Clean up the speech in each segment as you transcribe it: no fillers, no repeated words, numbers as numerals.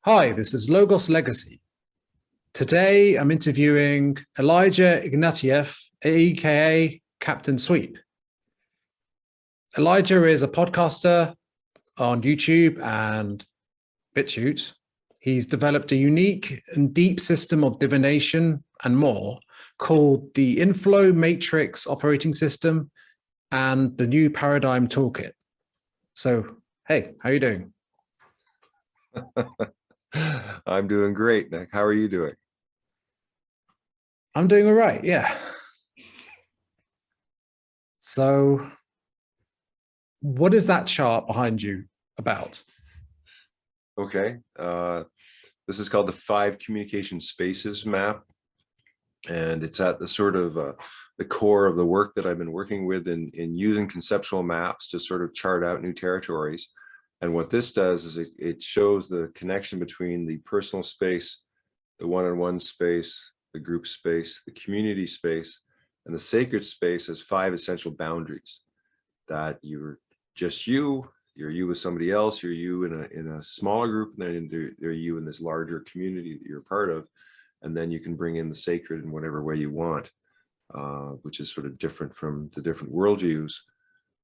Hi, this is Logos Legacy. Today I'm interviewing Elijah Ignatieff, aka Captain Sweep. Elijah is a podcaster on YouTube and BitChute. He's developed a unique and deep system of divination and more called the Inflow Matrix Operating System and the New Paradigm Toolkit. So, hey, how are you doing? I'm doing great, Nick. How are you doing? I'm doing all right, yeah. So what is that chart behind you about? Okay. This is called the 5 communication spaces map. And it's at the sort of the core of the work that I've been working with in using conceptual maps to sort of chart out new territories. And what this does is it shows the connection between the personal space, the one-on-one space, the group space, the community space, and the sacred space as 5 essential boundaries that you're just you're you with somebody else, you're you in a smaller group, and then they're you in this larger community that you're part of. And then you can bring in the sacred in whatever way you want, which is sort of different from the different worldviews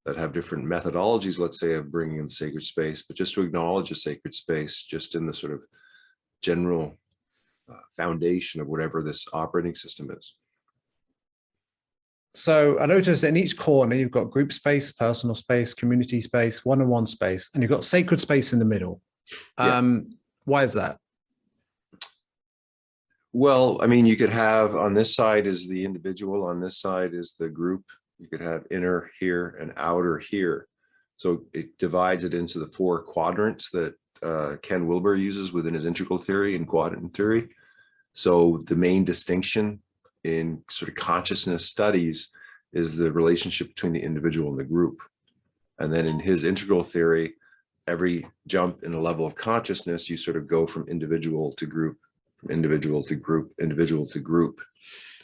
that have different methodologies, let's say, of bringing in the sacred space, but just to acknowledge a sacred space just in the sort of general foundation of whatever this operating system is. So I noticed in each corner, you've got group space, personal space, community space, one-on-one space, and you've got sacred space in the middle. Yeah. Why is that? Well, I mean, you could have on this side is the individual, on this side is the group. You could have inner here and outer here. So it divides it into the 4 quadrants that Ken Wilber uses within his integral theory and quadrant theory. So the main distinction in sort of consciousness studies is the relationship between the individual and the group. And then in his integral theory, every jump in a level of consciousness, you sort of go from individual to group, from individual to group, individual to group.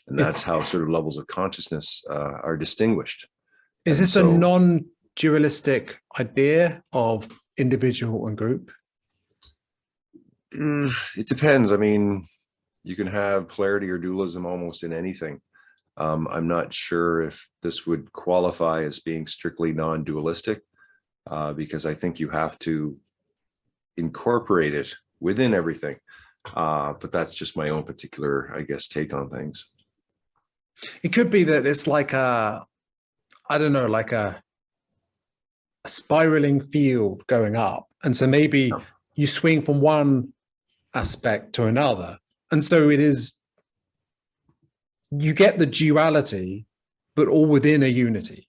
And that's how sort of levels of consciousness are distinguished. Is this a non-dualistic idea of individual and group? It depends. I mean, you can have polarity or dualism almost in anything. I'm not sure if this would qualify as being strictly non-dualistic, because I think you have to incorporate it within everything. But that's just my own particular, I guess, take on things. It could be that it's like I don't know, like a spiraling field going up. And so maybe you swing from one aspect to another. And so it is, you get the duality, but all within a unity.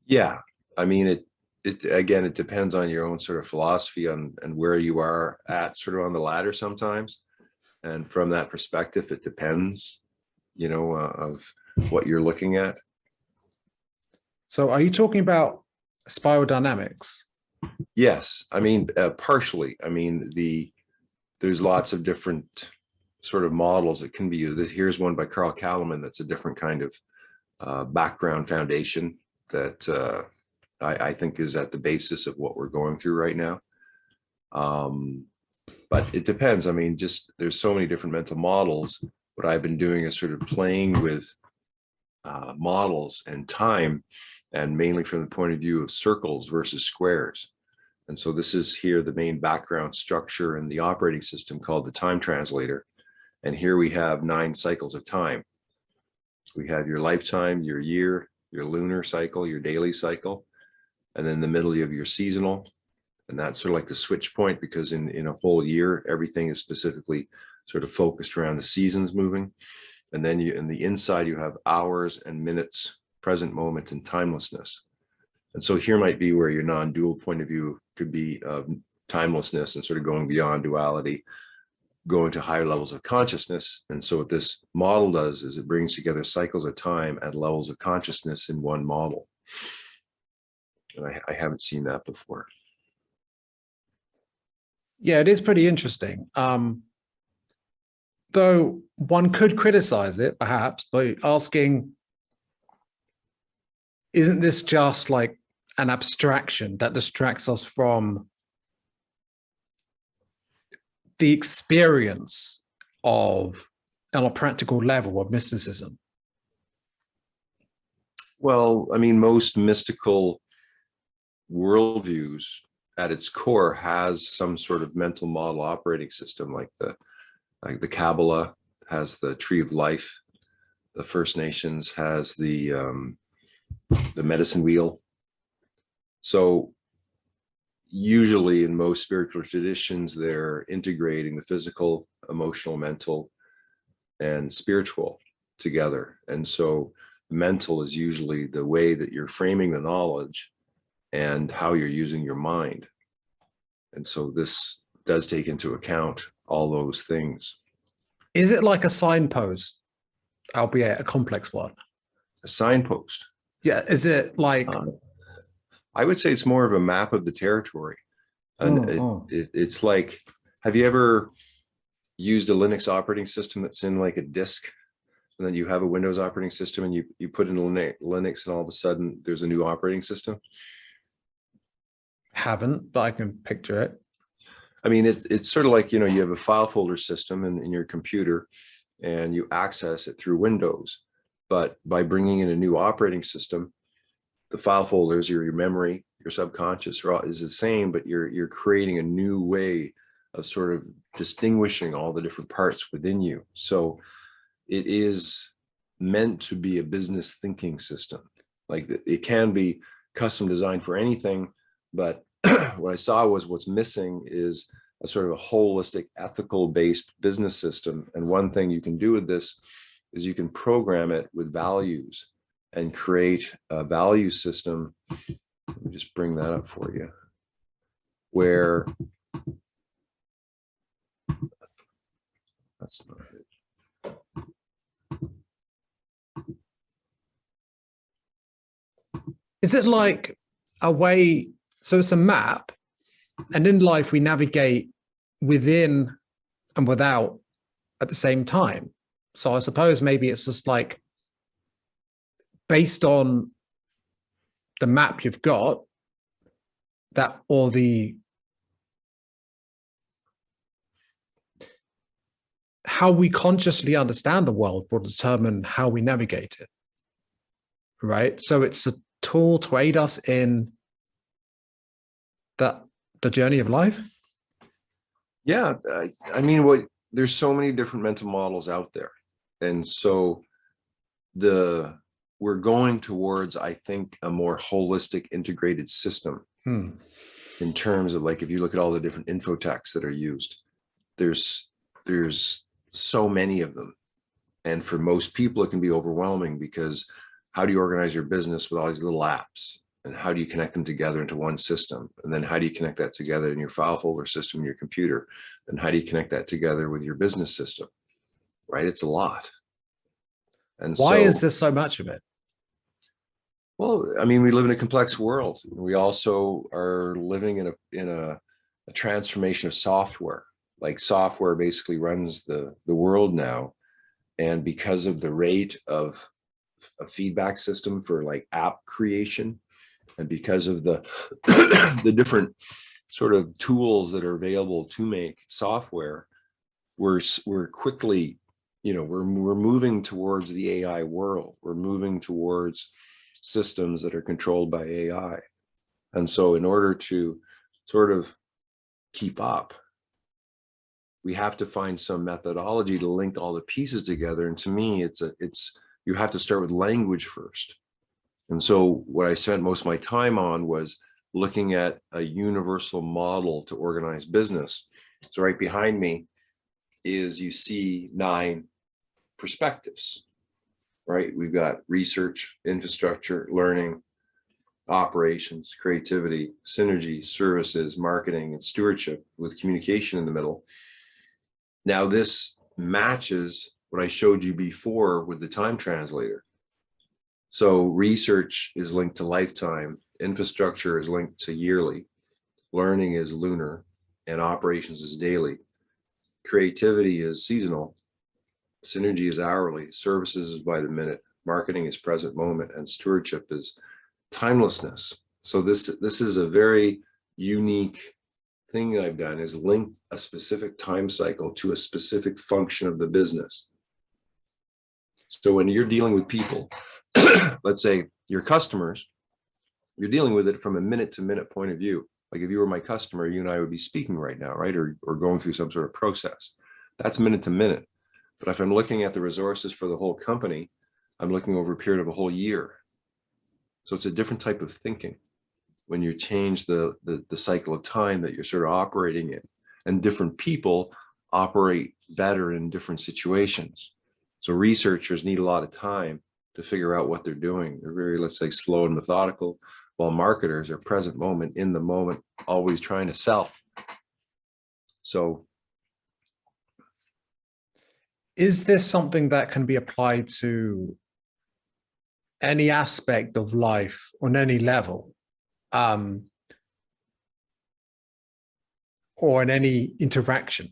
Yeah. I mean, it depends on your own sort of philosophy and where you are at sort of on the ladder sometimes. And from that perspective, it depends, of what you're looking at. So are you talking about spiral dynamics? Yes. I mean, partially. I mean, there's lots of different sort of models that can be used. Here's one by Carl Kalaman that's a different kind of background foundation that I think is at the basis of what we're going through right now. But it depends. I mean, just there's so many different mental models. What I've been doing is sort of playing with models and time, and mainly from the point of view of circles versus squares. And so this is here the main background structure in the operating system called the time translator. And here we have 9 cycles of time. We have your lifetime, your year, your lunar cycle, your daily cycle. And then in the middle you have your seasonal. And that's sort of like the switch point, because in a whole year, everything is specifically sort of focused around the seasons moving. And then in the inside, you have hours and minutes, present moment, and timelessness. And so here might be where your non-dual point of view could be timelessness and sort of going beyond duality, going to higher levels of consciousness. And so what this model does is it brings together cycles of time at levels of consciousness in one model. And I haven't seen that before. Yeah, it is pretty interesting. Though one could criticize it perhaps by asking, isn't this just like an abstraction that distracts us from the experience of, on a practical level, of mysticism? Well, I mean, most mystical worldviews at its core has some sort of mental model operating system, like the Kabbalah has the tree of life. The First Nations has the medicine wheel. So usually in most spiritual traditions, they're integrating the physical, emotional, mental, and spiritual together. And so mental is usually the way that you're framing the knowledge and how you're using your mind. And so this does take into account all those things. Is it like a signpost, albeit a complex one? A signpost. Yeah. Is it like? I would say it's more of a map of the territory. And it's like, have you ever used a Linux operating system that's in like a disk? And then you have a Windows operating system and you put in Linux and all of a sudden there's a new operating system? Haven't, but I can picture it. I mean, it's sort of like, you have a file folder system in your computer and you access it through Windows. But by bringing in a new operating system, the file folders, your memory, your subconscious is the same, but you're creating a new way of sort of distinguishing all the different parts within you. So it is meant to be a business thinking system. Like it can be custom designed for anything, but what I saw was what's missing is a sort of a holistic, ethical-based business system. And one thing you can do with this is you can program it with values and create a value system. Let me just bring that up for you, where that's not it. Is it like a way? So it's a map, and in life we navigate within and without at the same time. So I suppose maybe it's just like based on the map you've got, that, or how we consciously understand the world will determine how we navigate it. Right? So it's a tool to aid us in the journey of life. Yeah, I mean, there's so many different mental models out there, and so we're going towards, I think, a more holistic, integrated system. In terms of, like, if you look at all the different infotechs that are used, there's so many of them, and for most people it can be overwhelming, because how do you organize your business with all these little apps? And how do you connect them together into one system? And then how do you connect that together in your file folder system in your computer? And how do you connect that together with your business system? Right? It's a lot. And why is there so much of it? Well, I mean, we live in a complex world. We also are living in a transformation of software. Like, software basically runs the world now. And because of the rate of a feedback system for like app creation, and because of the the different sort of tools that are available to make software, we're quickly, we're moving towards the AI world. We're moving towards systems that are controlled by AI. And so in order to sort of keep up, we have to find some methodology to link all the pieces together. And to me, you have to start with language first. And so what I spent most of my time on was looking at a universal model to organize business. So right behind me is, you see 9 perspectives, right? We've got research, infrastructure, learning, operations, creativity, synergy, services, marketing, and stewardship, with communication in the middle. Now this matches what I showed you before with the time translator. So research is linked to lifetime, infrastructure is linked to yearly, learning is lunar, and operations is daily. Creativity is seasonal, synergy is hourly, services is by the minute, marketing is present moment, and stewardship is timelessness. So this is a very unique thing that I've done is link a specific time cycle to a specific function of the business. So when you're dealing with people, let's say your customers, you're dealing with it from a minute to minute point of view. Like if you were my customer, you and I would be speaking right now, right? Or going through some sort of process. That's minute to minute. But if I'm looking at the resources for the whole company, I'm looking over a period of a whole year. So it's a different type of thinking when you change the cycle of time that you're sort of operating in. And different people operate better in different situations. So researchers need a lot of time to figure out what they're doing. They're very, let's say, slow and methodical, while marketers are present moment, in the moment, always trying to sell. So is this something that can be applied to any aspect of life on any level, or in any interaction?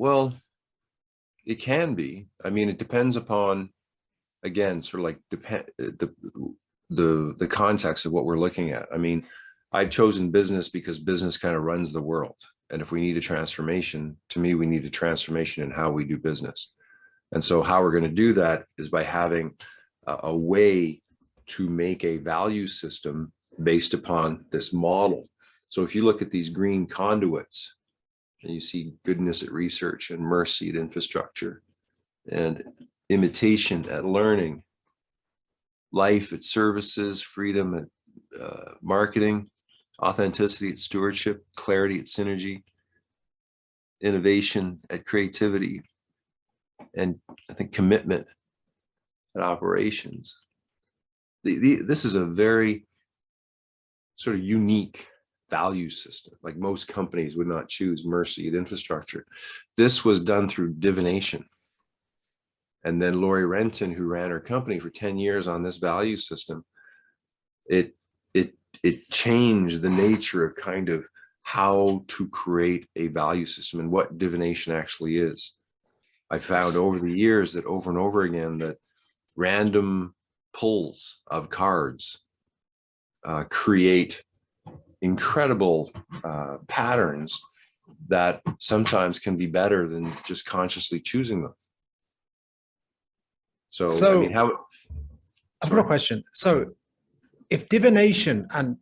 well, it can be. I mean, it depends upon, again, sort of like the context of what we're looking at. I mean, I've chosen business because business kind of runs the world. And if we need a transformation, to me, we need a transformation in how we do business. And so how we're going to do that is by having a way to make a value system based upon this model. So if you look at these green conduits, and you see goodness at research and mercy at infrastructure and imitation at learning, life at services, freedom at marketing, authenticity at stewardship, clarity at synergy, innovation at creativity, and I think commitment at operations. This is a very sort of unique value system. Like most companies would not choose mercy at infrastructure. This was done through divination. And then Lori Renton, who ran her company for 10 years on this value system, it changed the nature of kind of how to create a value system and what divination actually is. I found over the years that over and over again that random pulls of cards create incredible patterns that sometimes can be better than just consciously choosing them. So I mean, I've got a question. So if divination and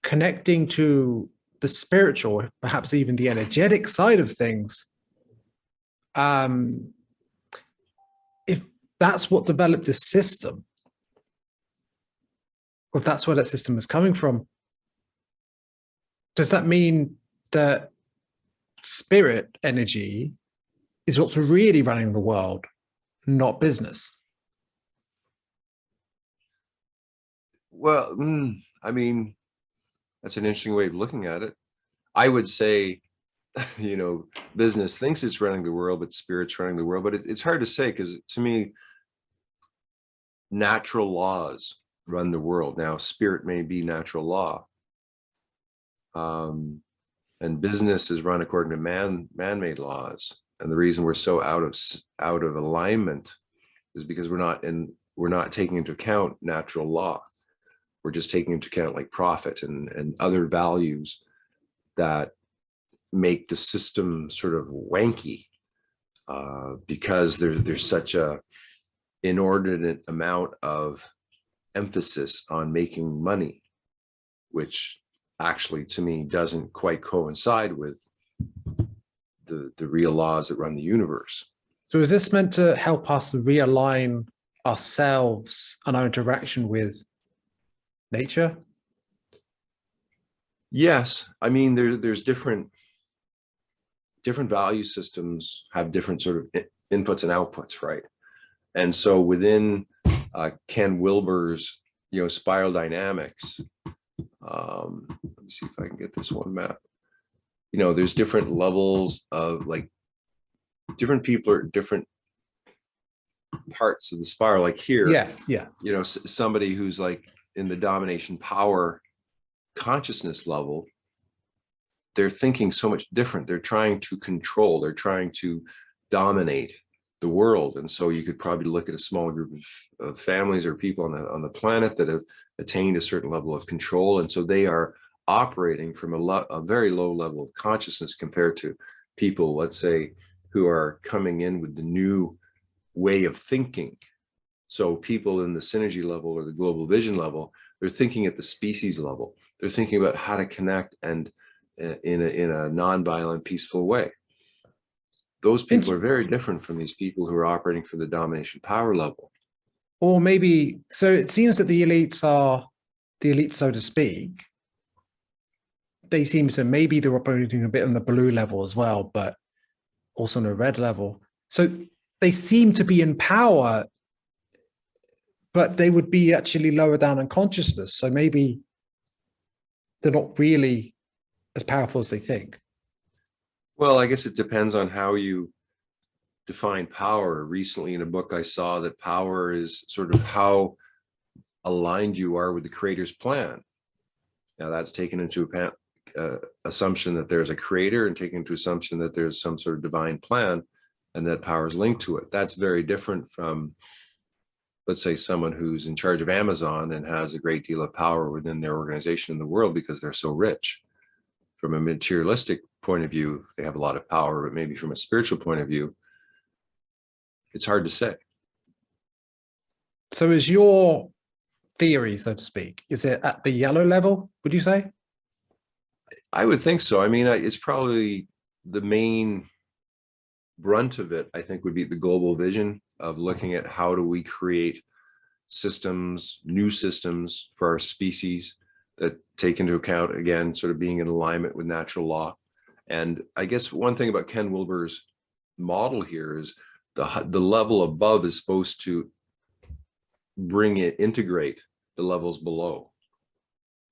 connecting to the spiritual, perhaps even the energetic side of things, if that's what developed this system, or if that's where that system is coming from, does that mean that spirit energy is what's really running the world, not business? Well, I mean, that's an interesting way of looking at it. I would say, you know, business thinks it's running the world, but spirit's running the world. But it's hard to say, because to me, natural laws run the world. Now, spirit may be natural law. And business is run according to man-made laws. And the reason we're so out of alignment is because we're not taking into account natural law. We're just taking into account like profit and other values that make the system sort of wanky, because there's such a inordinate amount of emphasis on making money, which actually to me doesn't quite coincide with the real laws that run the universe. So is this meant to help us realign ourselves and our interaction with nature? Yes, I mean there's different value systems have different sort of inputs and outputs, right? And so within Ken Wilber's spiral dynamics, let me see if I can get this one map. There's different levels of, like, different people are different parts of the spiral. Like here, somebody who's like in the domination power consciousness level, they're thinking so much different. They're trying to control, they're trying to dominate the world. And so you could probably look at a small group of families or people on the planet that have attained a certain level of control. And so they are operating from a very low level of consciousness compared to people, let's say, who are coming in with the new way of thinking. So people in the synergy level or the global vision level, they're thinking at the species level. They're thinking about how to connect and in a non-violent, peaceful way. Those people are very different from these people who are operating for the domination power level. Or maybe, so it seems that the elites are the elites, so to speak. They seem to, maybe they're operating a bit on the blue level as well, but also on a red level. So they seem to be in power, but they would be actually lower down in consciousness. So maybe they're not really as powerful as they think. Well, I guess it depends on how you define power. Recently in a book, I saw that power is sort of how aligned you are with the creator's plan. Now that's taken into account assumption that there's a creator and taken into assumption that there's some sort of divine plan and that power is linked to it. That's very different from, let's say, someone who's in charge of Amazon and has a great deal of power within their organization in the world because they're so rich. From a materialistic point of view, they have a lot of power, but maybe from a spiritual point of view, it's hard to say. So is your theory, so to speak, is it at the yellow level, would you say? I would think so. I mean, it's probably the main brunt of it, I think, would be the global vision of looking at how do we create systems, new systems for our species that take into account, again, sort of being in alignment with natural law. And I guess one thing about Ken Wilber's model here is the level above is supposed to integrate the levels below.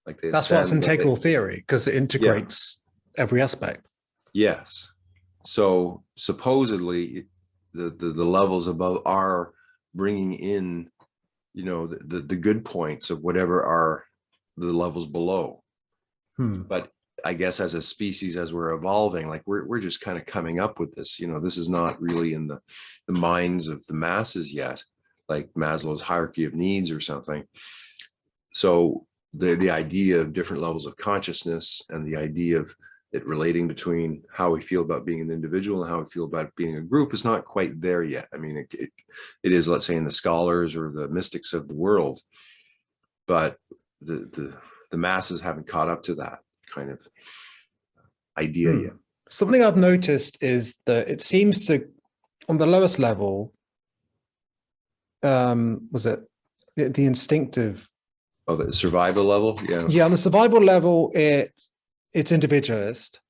Like that's what's integral theory, because it integrates every aspect. Yes. So supposedly the levels above are bringing in, you know, the good points of whatever are the levels below. But I guess as a species, as we're evolving, like we're just kind of coming up with this, you know, this is not really in the minds of the masses yet, like Maslow's hierarchy of needs or something. So the idea of different levels of consciousness and the idea of it relating between how we feel about being an individual and how we feel about being a group is not quite there yet. I mean, it is, let's say, in the scholars or the mystics of the world, but the masses haven't caught up to that kind of idea yet. Something I've noticed is that it seems to, on the lowest level, was it the instinctive? Oh, the survival level? Yeah. Yeah, on the survival level, it's individualist.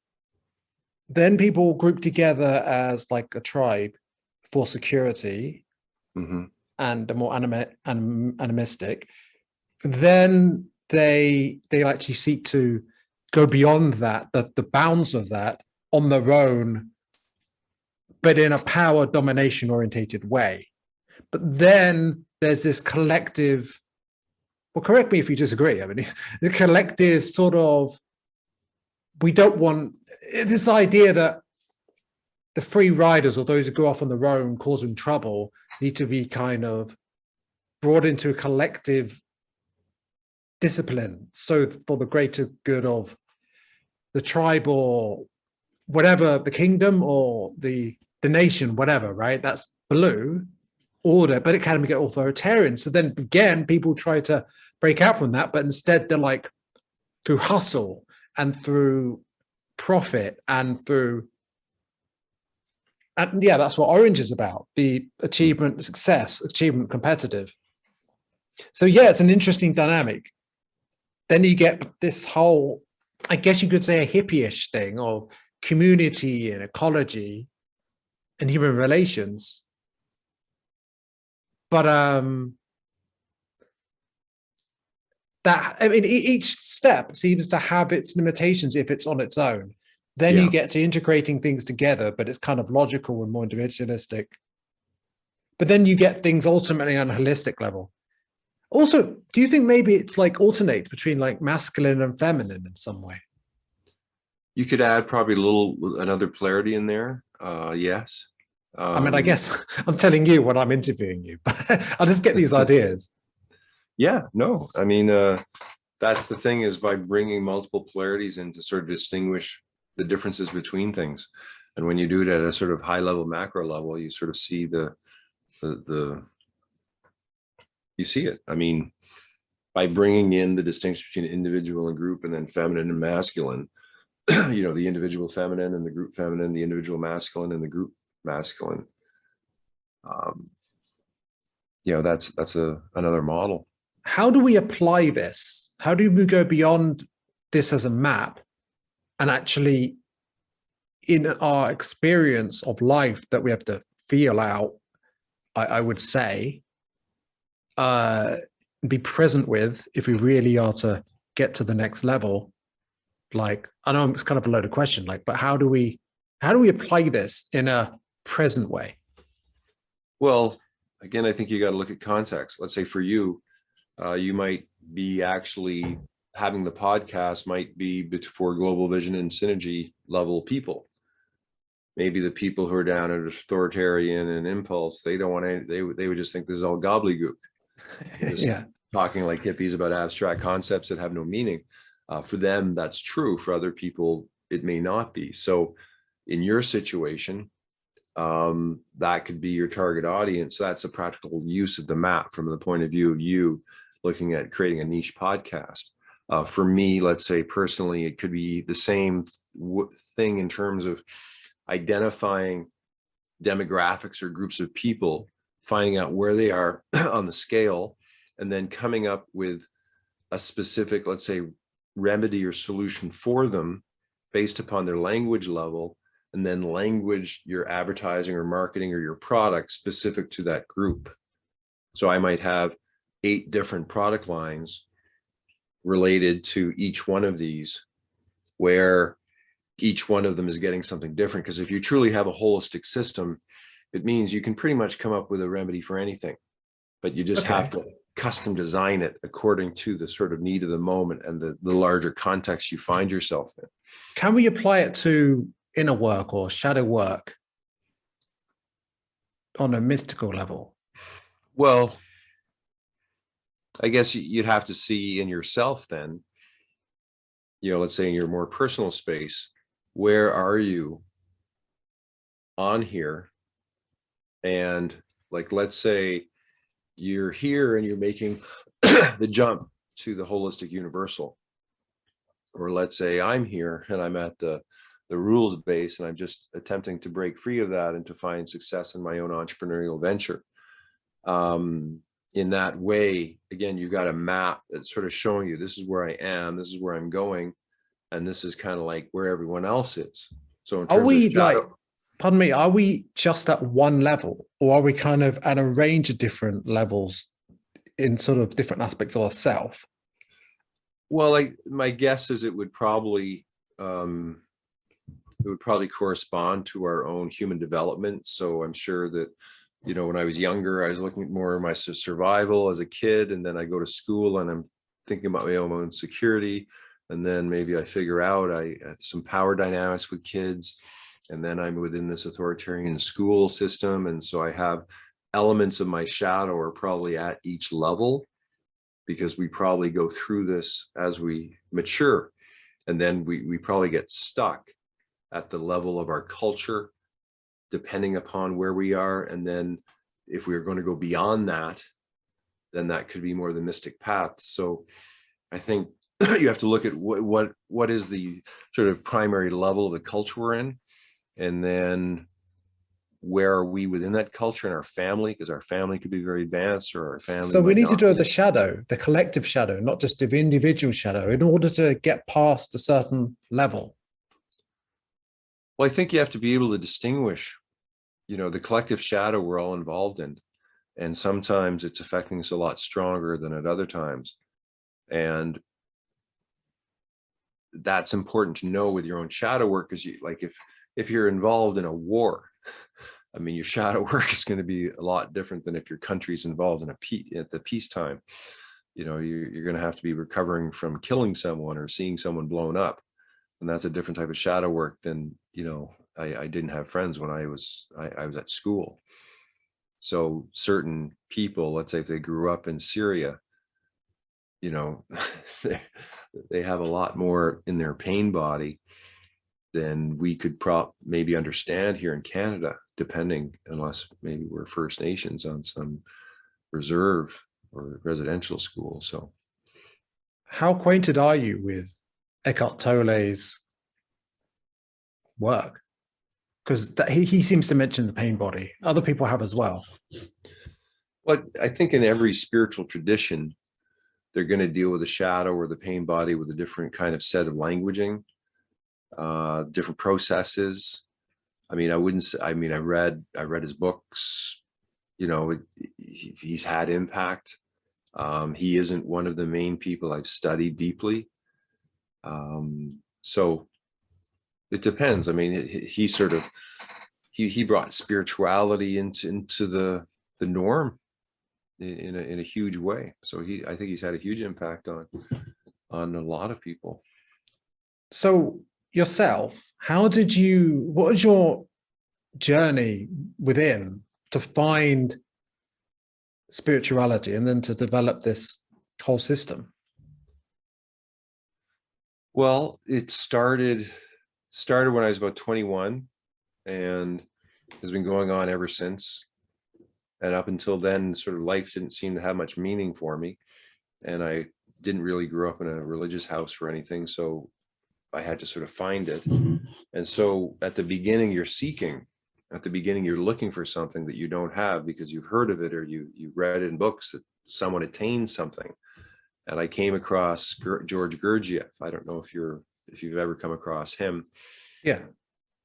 Then people group together as like a tribe for security and a more animistic. Then they actually seek to go beyond that, the bounds of that on their own, but in a power domination orientated way. But then there's this collective, well, correct me if you disagree. I mean, the collective sort of, we don't want this idea that the free riders or those who go off on their own causing trouble need to be kind of brought into a collective discipline. So for the greater good of the tribe or whatever, the kingdom or the nation, whatever, right? That's blue order, but it can get authoritarian. So then again, people try to break out from that, but instead they're like through hustle and through profit and through, and yeah, that's what Orange is about, the achievement, success, achievement, competitive. So yeah, it's an interesting dynamic. Then you get this whole, I guess you could say, a hippie-ish thing of community and ecology and human relations. But that, I mean, each step seems to have its limitations if it's on its own. Then you get to integrating things together, but it's kind of logical and more individualistic. But then you get things ultimately on a holistic level. Also, do you think maybe it's like alternates between like masculine and feminine in some way? You could add probably another polarity in there. Yes. I mean, I guess I'm telling you when I'm interviewing you, but I'll just get these ideas. Yeah, no, I mean, that's the thing, is by bringing multiple polarities in to sort of distinguish the differences between things. And when you do it at a sort of high level, macro level, you sort of see you see it. I mean, by bringing in the distinction between individual and group, and then feminine and masculine, you know, the individual feminine and the group feminine, the individual masculine and the group masculine. You know, that's another model. How do we apply this? How do we go beyond this as a map and actually, in our experience of life that we have to feel out, I would say, be present with, if we really are to get to the next level? Like, I know it's kind of a loaded question, like, but how do we apply this in a present way? Well, again, I think you got to look at context. Let's say for you, you might be actually having the podcast might be for global vision and synergy level people. Maybe the people who are down at authoritarian and impulse, they don't want to, they would just think this is all gobbledygook. Yeah. Talking like hippies about abstract concepts that have no meaning. For them, that's true. For other people, it may not be. So in your situation, that could be your target audience. So that's a practical use of the map from the point of view of you looking at creating a niche podcast. For me, let's say personally, it could be the same thing in terms of identifying demographics or groups of people, finding out where they are on the scale, and then coming up with a specific, let's say, remedy or solution for them based upon their language level, and then language your advertising or marketing or your product specific to that group. So I might have 8 different product lines related to each one of these, where each one of them is getting something different. Because if you truly have a holistic system, it means you can pretty much come up with a remedy for anything, but you just have to custom design it according to the sort of need of the moment and the larger context you find yourself in. Can we apply it to inner work or shadow work on a mystical level? Well, I guess you'd have to see in yourself then, you know, let's say in your more personal space, where are you on here? And like, let's say you're here and you're making the jump to the holistic universal. Or let's say I'm here and I'm at the rules base and I'm just attempting to break free of that and to find success in my own entrepreneurial venture. In that way, again, you've got a map that's sort of showing you this is where I am, this is where I'm going, and this is kind of like where everyone else is. So in terms are we of shadow, like, pardon me, are we just at one level, or are we kind of at a range of different levels in sort of different aspects of ourselves? well, like my guess is it would probably correspond to our own human development. So I'm sure that, you know, when I was younger, I was looking at more of my survival as a kid, and then I go to school and I'm thinking about my own security, and then maybe I figure out I have some power dynamics with kids, and then I'm within this authoritarian school system, and so I have elements of my shadow are probably at each level, because we probably go through this as we mature, and then we probably get stuck at the level of our culture, depending upon where we are. And then if we're going to go beyond that, then that could be more the mystic path. So I think you have to look at what is the sort of primary level of the culture we're in, and then where are we within that culture and our family, because our family could be very advanced, or our family. So we need to do be. the shadow, the collective shadow, not just the individual shadow, in order to get past a certain level. Well, I think you have to be able to distinguish, you know, the collective shadow we're all involved in. And sometimes it's affecting us a lot stronger than at other times. And that's important to know with your own shadow work, because you, like, if you're involved in a war, I mean, your shadow work is going to be a lot different than if your country's involved in at the peacetime. You know, you're going to have to be recovering from killing someone or seeing someone blown up. And that's a different type of shadow work than, you know, I didn't have friends when I was at school. So certain people, let's say if they grew up in Syria, you know, they have a lot more in their pain body than we could maybe understand here in Canada, depending, unless maybe we're First Nations on some reserve or residential school. So how acquainted are you with Eckhart Tolle's work? Because he seems to mention the pain body. Other people have as well. Well, I think in every spiritual tradition, they're going to deal with the shadow or the pain body with a different kind of set of languaging, different processes. I mean, I wouldn't say, I mean, I read his books, you know, he's had impact. He isn't one of the main people I've studied deeply. So it depends. I mean, he sort of, he brought spirituality into the norm in a huge way. So I think he's had a huge impact on a lot of people. So yourself, what was your journey within to find spirituality and then to develop this whole system? Well, it started when I was about 21 and has been going on ever since. And up until then, sort of life didn't seem to have much meaning for me. And I didn't really grow up in a religious house or anything. So I had to sort of find it. And so at the beginning, you're seeking. At the beginning, you're looking for something that you don't have because you've heard of it or you read in books that someone attained something. And I came across George Gurdjieff. I don't know if you've ever come across him. Yeah.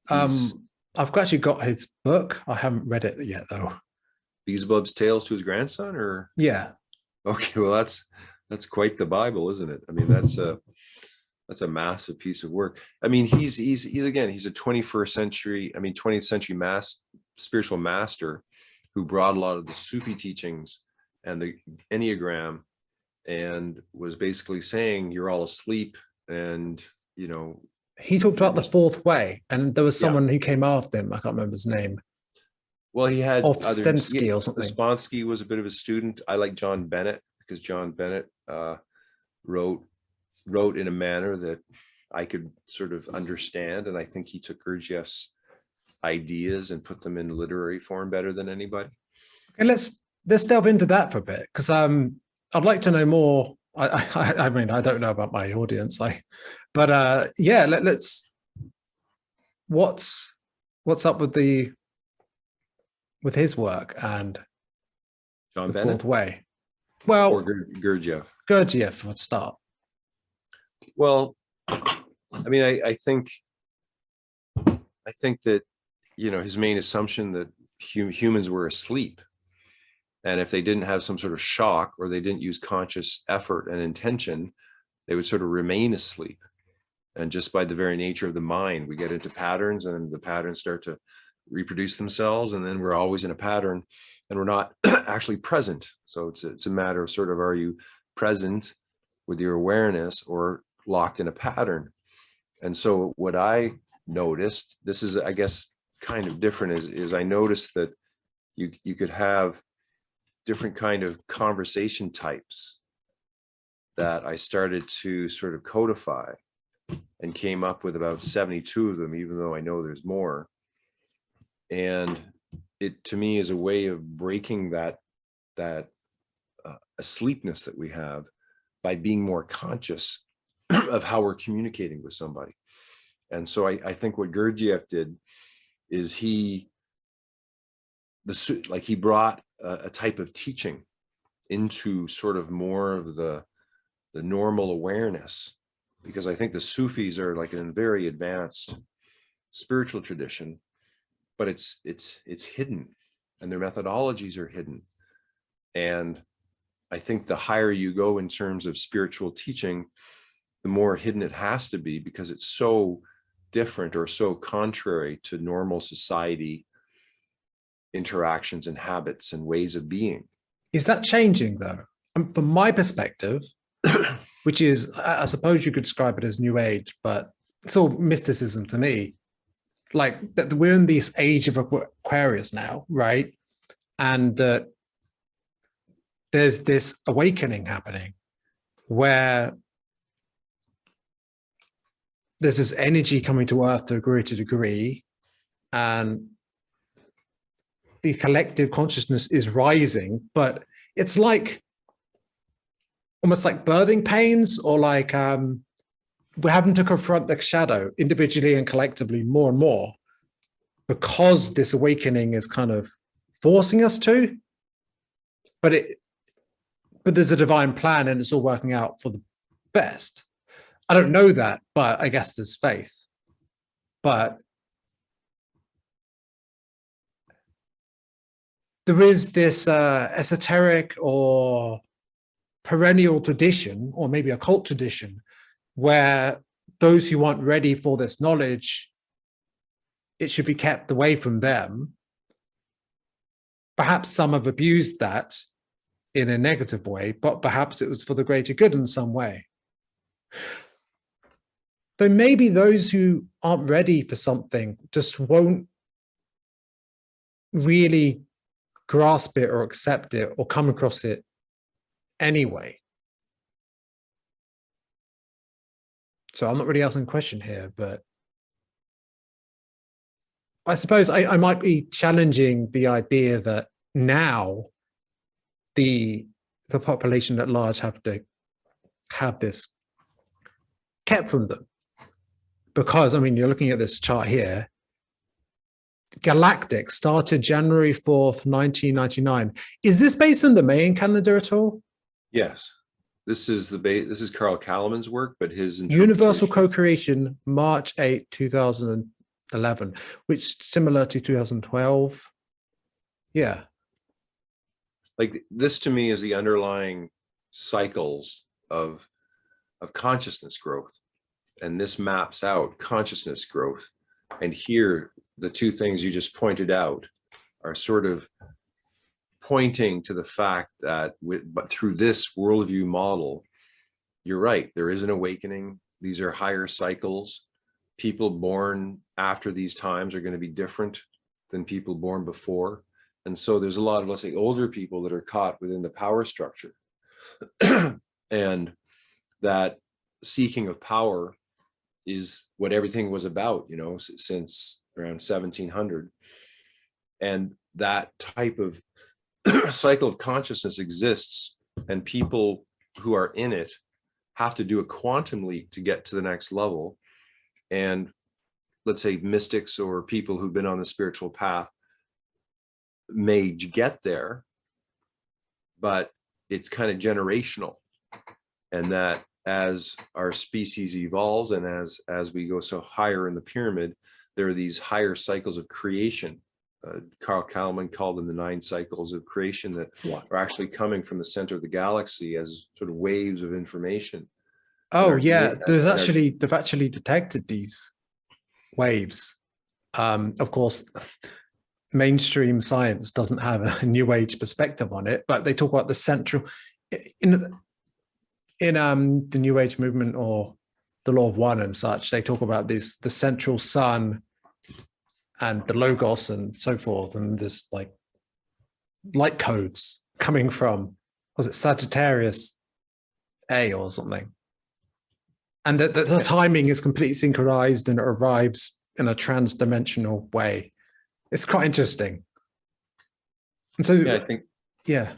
I've actually got his book. I haven't read it yet though. Beelzebub's Tales to his grandson, or? Yeah. Okay, well, that's quite the Bible, isn't it? I mean, that's a massive piece of work. I mean, he's again, he's a 21st century, 20th century spiritual master who brought a lot of the Sufi teachings and the Enneagram and was basically saying you're all asleep. And, you know, he talked about the fourth way, and there was someone who came after him. I can't remember his name. Well, he had Ostensky or something. Ostensky was a bit of a student. I like John Bennett because John Bennett wrote in a manner that I could sort of understand. And I think he took Gurdjieff's ideas and put them in literary form better than anybody. And let's delve into that for a bit, because I'd like to know more. I mean, I don't know about my audience, but yeah, let's. What's up with his work and John the Bennett? fourth way? Well, or Gurdjieff. Gurdjieff would start. Well, I mean, I think that, you know, his main assumption that humans were asleep, and if they didn't have some sort of shock or they didn't use conscious effort and intention, they would sort of remain asleep. And just by the very nature of the mind, we get into patterns, and the patterns start to reproduce themselves, and then we're always in a pattern and we're not actually present. So it's a matter of sort of, are you present with your awareness or locked in a pattern? And so what I noticed, this is, I guess, kind of different, is I noticed that you could have different kind of conversation types that I started to sort of codify, and came up with about 72 of them, even though I know there's more. And it, to me, is a way of breaking that asleepness that we have by being more conscious of how we're communicating with somebody. And so I think what Gurdjieff did is he brought a type of teaching into sort of more of the normal awareness, because I think the Sufis are like in a very advanced spiritual tradition, but it's hidden, and their methodologies are hidden. And I think the higher you go in terms of spiritual teaching, the more hidden it has to be, because it's so different or so contrary to normal society interactions and habits and ways of being. Is that changing though? From my perspective, which is, I suppose you could describe it as New Age, but it's all mysticism to me. Like that we're in this age of Aquarius now, right? And that there's this awakening happening. where there's this energy coming to Earth to a greater degree, and the collective consciousness is rising, but it's like almost like birthing pains, or like we're having to confront the shadow individually and collectively more and more, because this awakening is kind of forcing us to. But there's a divine plan, and it's all working out for the best. I don't know that, but I guess there's faith. But there is this esoteric or perennial tradition, or maybe a cult tradition, where those who aren't ready for this knowledge, it should be kept away from them. Perhaps some have abused that in a negative way, but perhaps it was for the greater good in some way. So maybe those who aren't ready for something just won't really grasp it or accept it or come across it anyway. So I'm not really asking a question here, but I suppose I might be challenging the idea that now the population at large have to have this kept from them. Because, I mean, you're looking at this chart here. Galactic started January 4th, 1999. Is this based on the Mayan calendar at all? Yes. This is this is Carl Kalaman's work, but his Universal Co-Creation, March 8, 2011, which is similar to 2012. Yeah. Like this to me is the underlying cycles of consciousness growth. And this maps out consciousness growth. And here, the two things you just pointed out are sort of pointing to the fact that but through this worldview model, you're right, there is an awakening. These are higher cycles. People born after these times are going to be different than people born before. And so there's a lot of, let's say, older people that are caught within the power structure. And that seeking of power is what everything was about, you know, since around 1700. And that type of cycle of consciousness exists, and people who are in it have to do a quantum leap to get to the next level. And let's say mystics or people who've been on the spiritual path may get there, but it's kind of generational. And that as our species evolves and as we go so higher in the pyramid, there are these higher cycles of creation. Carl Kalaman called them the 9 cycles of creation that are actually coming from the center of the galaxy as sort of waves of information. Oh yeah, they've actually detected these waves. Of course, mainstream science doesn't have a New Age perspective on it, but they talk about the central in the New Age movement or the Law of One and such. They talk about the central sun and the logos and so forth, and this like light codes coming from, was it Sagittarius A or something? And that the timing is completely synchronized and it arrives in a trans-dimensional way. It's quite interesting. And so, yeah,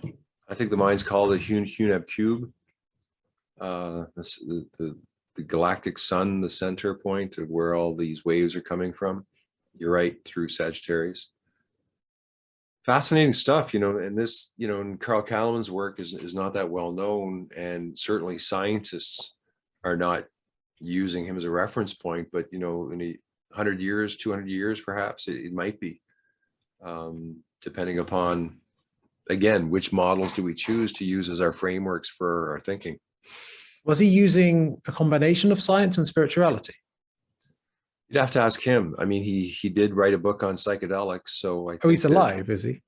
I think the mind's called a Hunab cube. The galactic sun, the center point of where all these waves are coming from. You're right, through Sagittarius. Fascinating stuff, you know, and this, you know, and Carl Kalaman's work is not that well known, and certainly scientists are not using him as a reference point, but, you know, in 100 years, 200 years, perhaps it might be, depending upon, again, which models do we choose to use as our frameworks for our thinking. Was he using a combination of science and spirituality? You'd have to ask him. I mean, he did write a book on psychedelics, so I think he's alive, is he?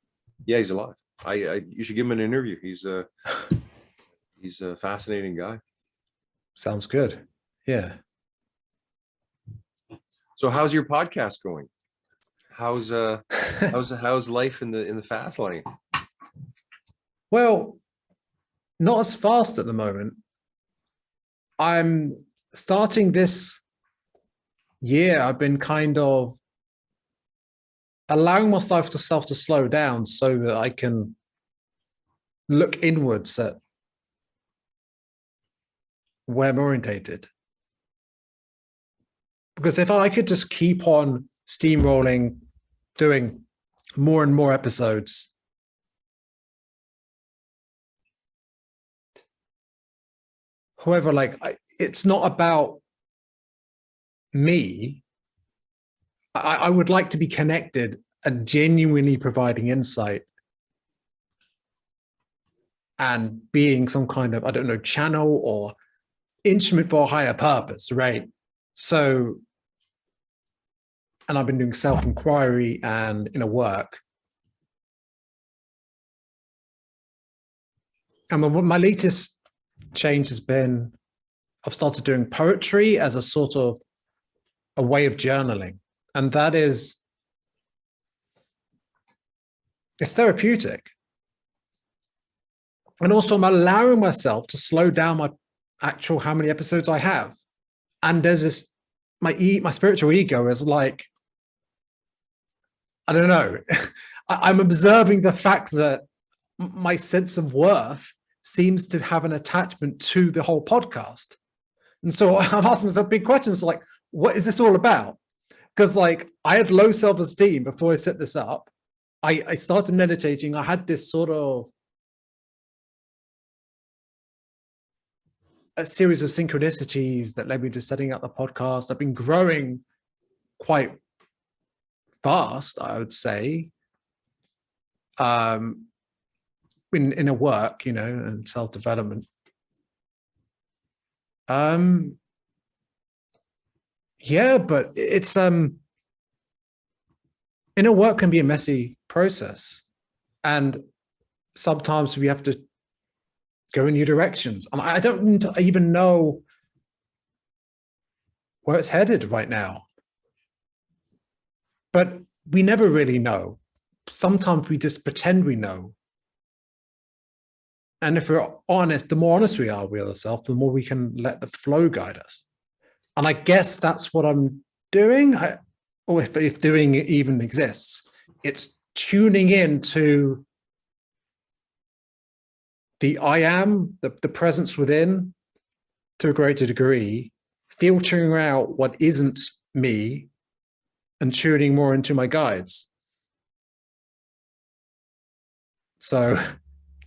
Yeah, he's alive. You should give him an interview. He's a fascinating guy. Sounds good. Yeah. So how's your podcast going? How's life in the fast lane? Well, not as fast at the moment. I'm starting this year, I've been kind of allowing myself to slow down so that I can look inwards at where I'm orientated. Because if I could just keep on steamrolling, doing more and more episodes, however, like it's not about me. I would like to be connected and genuinely providing insight and being some kind of, I don't know, channel or instrument for a higher purpose, right? So, and I've been doing self-inquiry and inner work. And my latest change has been, I've started doing poetry as a sort of a way of journaling. And that is, it's therapeutic. And also I'm allowing myself to slow down my actual, how many episodes I have. And there's this, my spiritual ego is like, I don't know, I'm observing the fact that my sense of worth seems to have an attachment to the whole podcast. And so I'm asking myself big questions like, what is this all about? Because like I had low self-esteem before I set this up. I started meditating. I had this sort of a series of synchronicities that led me to setting up the podcast. I've been growing quite fast, I would say, in a work, you know, and self-development. Yeah, but it's inner work can be a messy process, and sometimes we have to go in new directions. And I don't even know where it's headed right now. But we never really know. Sometimes we just pretend we know. And if we're honest, the more honest we are with ourselves, the more we can let the flow guide us. And I guess that's what I'm doing, or if doing it even exists. It's tuning in to the I am, the presence within to a greater degree, filtering out what isn't me and tuning more into my guides. So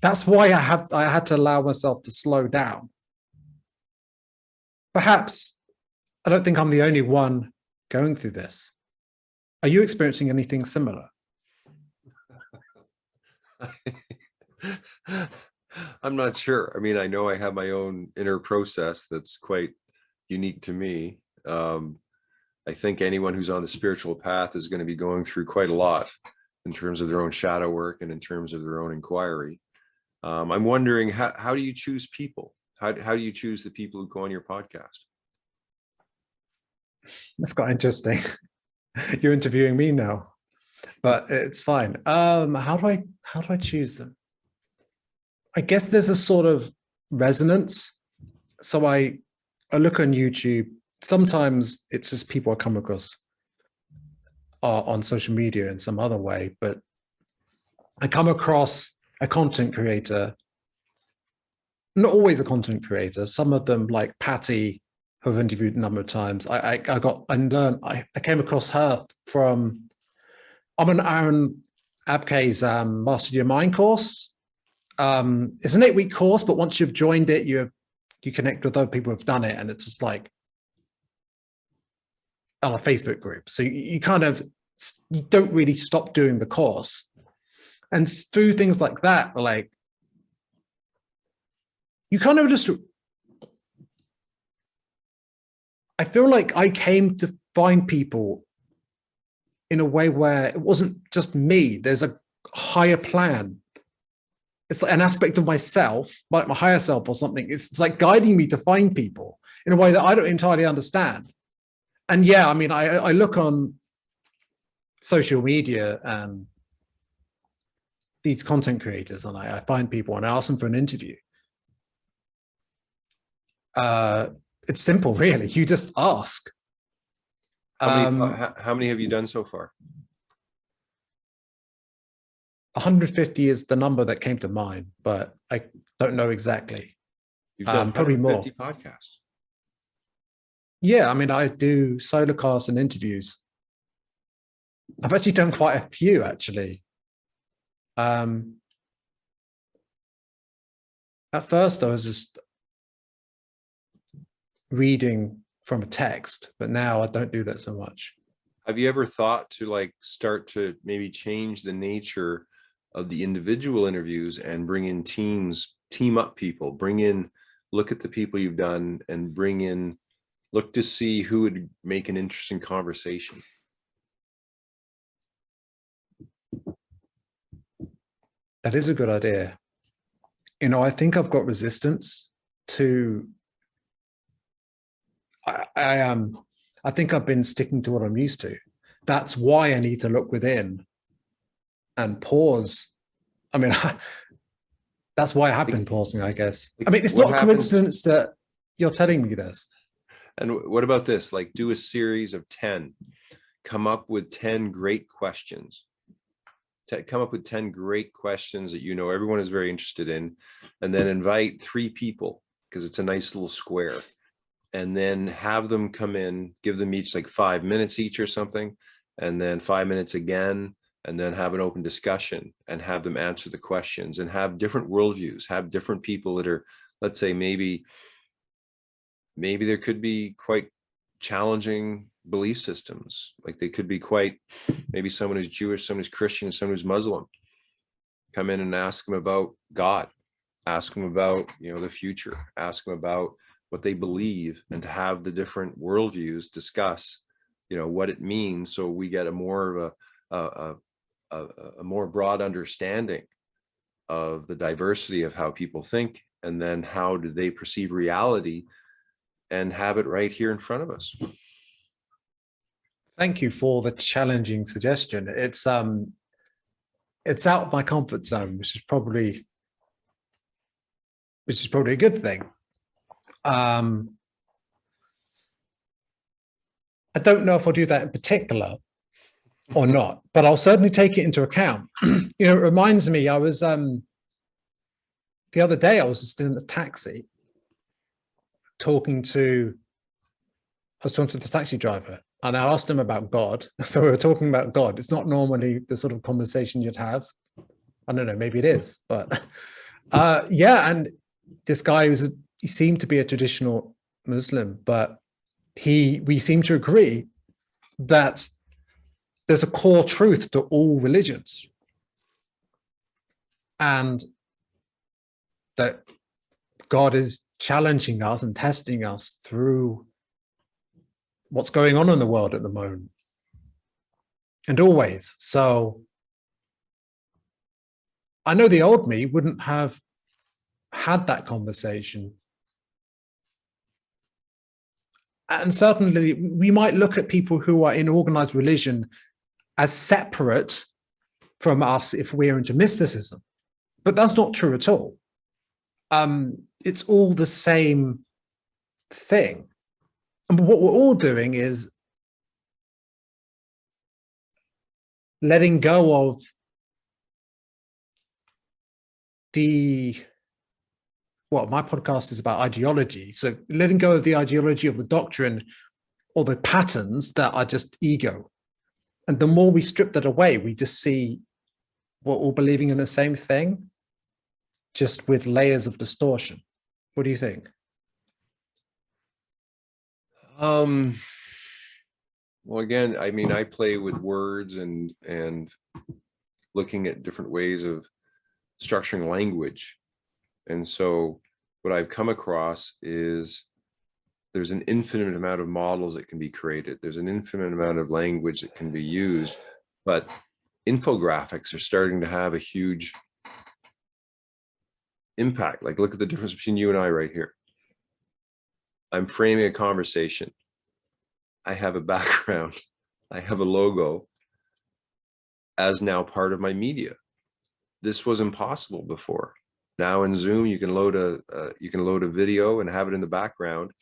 that's why I had to allow myself to slow down. Perhaps I don't think I'm the only one going through this. Are you experiencing anything similar? I'm not sure. I mean, I know I have my own inner process that's quite unique to me. I think anyone who's on the spiritual path is going to be going through quite a lot in terms of their own shadow work and in terms of their own inquiry. I'm wondering, how do you choose people? How do you choose the people who go on your podcast? That's quite interesting. You're interviewing me now, but it's fine. How do I choose them? I guess there's a sort of resonance. So I look on YouTube. Sometimes it's just people I come across on social media in some other way, but I come across a content creator, not always a content creator. Some of them, like Patty, who I've interviewed a number of times. I came across her from, I'm on Aaron Abke's Master Your Mind course. It's an 8-week course, but once you've joined it, you connect with other people who've done it, and it's just like on a Facebook group. So you don't really stop doing the course. And through things like that, like you kind of just, I feel like I came to find people in a way where it wasn't just me. There's a higher plan. It's like an aspect of myself, like my higher self or something. It's like guiding me to find people in a way that I don't entirely understand. And yeah, I mean, I look on social media and these content creators, and I find people and I ask them for an interview. it's simple, really. You just ask. How many have you done so far? 150 is the number that came to mind, but I don't know exactly. You've done Probably more. 150 podcasts. Yeah, I mean, I do solo casts and interviews. I've actually done quite a few, actually. At first, I was just reading from a text, but now I don't do that so much. Have you ever thought to like start to maybe change the nature of the individual interviews and bring in teams, team up people, look at the people you've done and look to see who would make an interesting conversation? That is a good idea. You know, I think I've got resistance to, I think I've been sticking to what I'm used to. That's why I need to look within and pause. I mean, that's why I have been pausing, I guess. I mean, it's not a coincidence that you're telling me this. And what about this? Like, do a series of 10, come up with 10 great questions. Come up with 10 great questions that you know everyone is very interested in, and then invite 3 people, because it's a nice little square, and then have them come in, give them each like 5 minutes each or something, and then 5 minutes again, and then have an open discussion and have them answer the questions and have different worldviews, have different people that are, let's say, maybe there could be quite challenging belief systems. Like they could be quite, maybe someone who's Jewish, someone who's Christian, someone who's Muslim. Come in and ask them about God, ask them about, the future, ask them about what they believe, and to have the different worldviews discuss, what it means. So we get a more of a more broad understanding of the diversity of how people think, and then how do they perceive reality, and have it right here in front of us. Thank you for the challenging suggestion. It's out of my comfort zone, which is probably a good thing. I don't know if I'll do that in particular or not, but I'll certainly take it into account. It reminds me, I was the other day, I was just in the taxi talking to the taxi driver, and I asked him about God. So we were talking about God. It's not normally the sort of conversation you'd have. I don't know, maybe it is, but yeah. And this guy he seemed to be a traditional Muslim, but we seem to agree that there's a core truth to all religions, and that God is challenging us and testing us through what's going on in the world at the moment, and always. So I know the old me wouldn't have had that conversation. And certainly we might look at people who are in organized religion as separate from us if we're into mysticism, but that's not true at all. It's all the same thing. And what we're all doing is letting go of my podcast is about ideology. So letting go of the ideology of the doctrine or the patterns that are just ego. And the more we strip that away, we just see we're all believing in the same thing, just with layers of distortion. What do you think? Well, again, I mean, I play with words and looking at different ways of structuring language. And so what I've come across is there's an infinite amount of models that can be created. There's an infinite amount of language that can be used, but infographics are starting to have a huge impact. Like, look at the difference between you and I right here. I'm framing a conversation. I have a background. I have a logo as now part of my media. This was impossible before. Now in Zoom, you can load a video and have it in the background,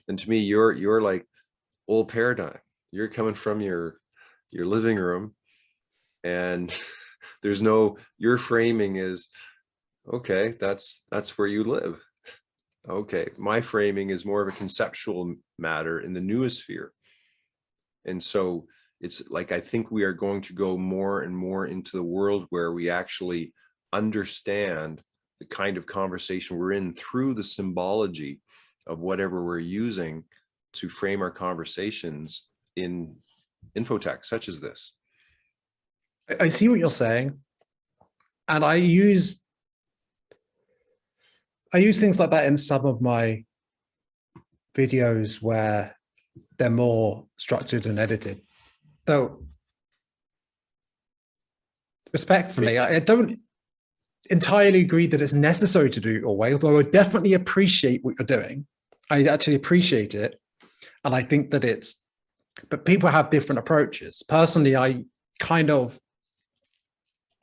And to me, you're like old paradigm. You're coming from your living room, and there's no, your framing is, okay, that's where you live. Okay, my framing is more of a conceptual matter in the noosphere. And so it's like, I think we are going to go more and more into the world where we actually understand the kind of conversation we're in through the symbology of whatever we're using to frame our conversations in infotech such as this. I see what you're saying. And I use things like that in some of my videos where they're more structured and edited. Though, respectfully, I don't entirely agree that it's necessary to do it your way, although I definitely appreciate what you're doing. I actually appreciate it. And I think that but people have different approaches. Personally, I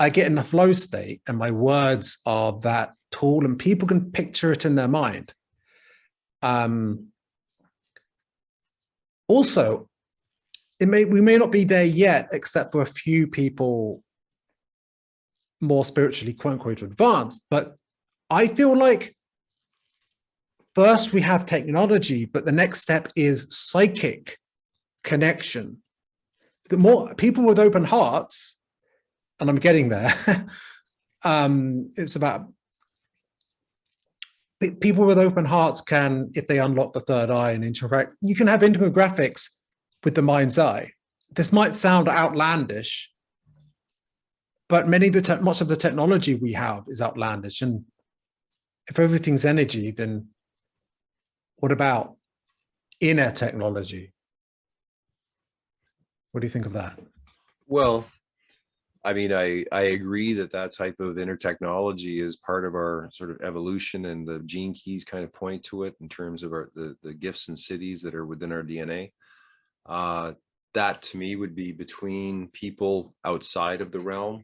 get in the flow state and my words are that tool and people can picture it in their mind. Also, we may not be there yet, except for a few people more spiritually, quote unquote, advanced. But I feel like first we have technology, but the next step is psychic connection. The more people with open hearts, and I'm getting there, it's about people with open hearts can, if they unlock the third eye and interact, you can have infographics with the mind's eye. This might sound outlandish, but much of the technology we have is outlandish. And if everything's energy, then what about inner technology? What do you think of that? Well, I mean, I agree that type of inner technology is part of our sort of evolution, and the gene keys kind of point to it in terms of the gifts and cities that are within our DNA. That to me would be between people outside of the realm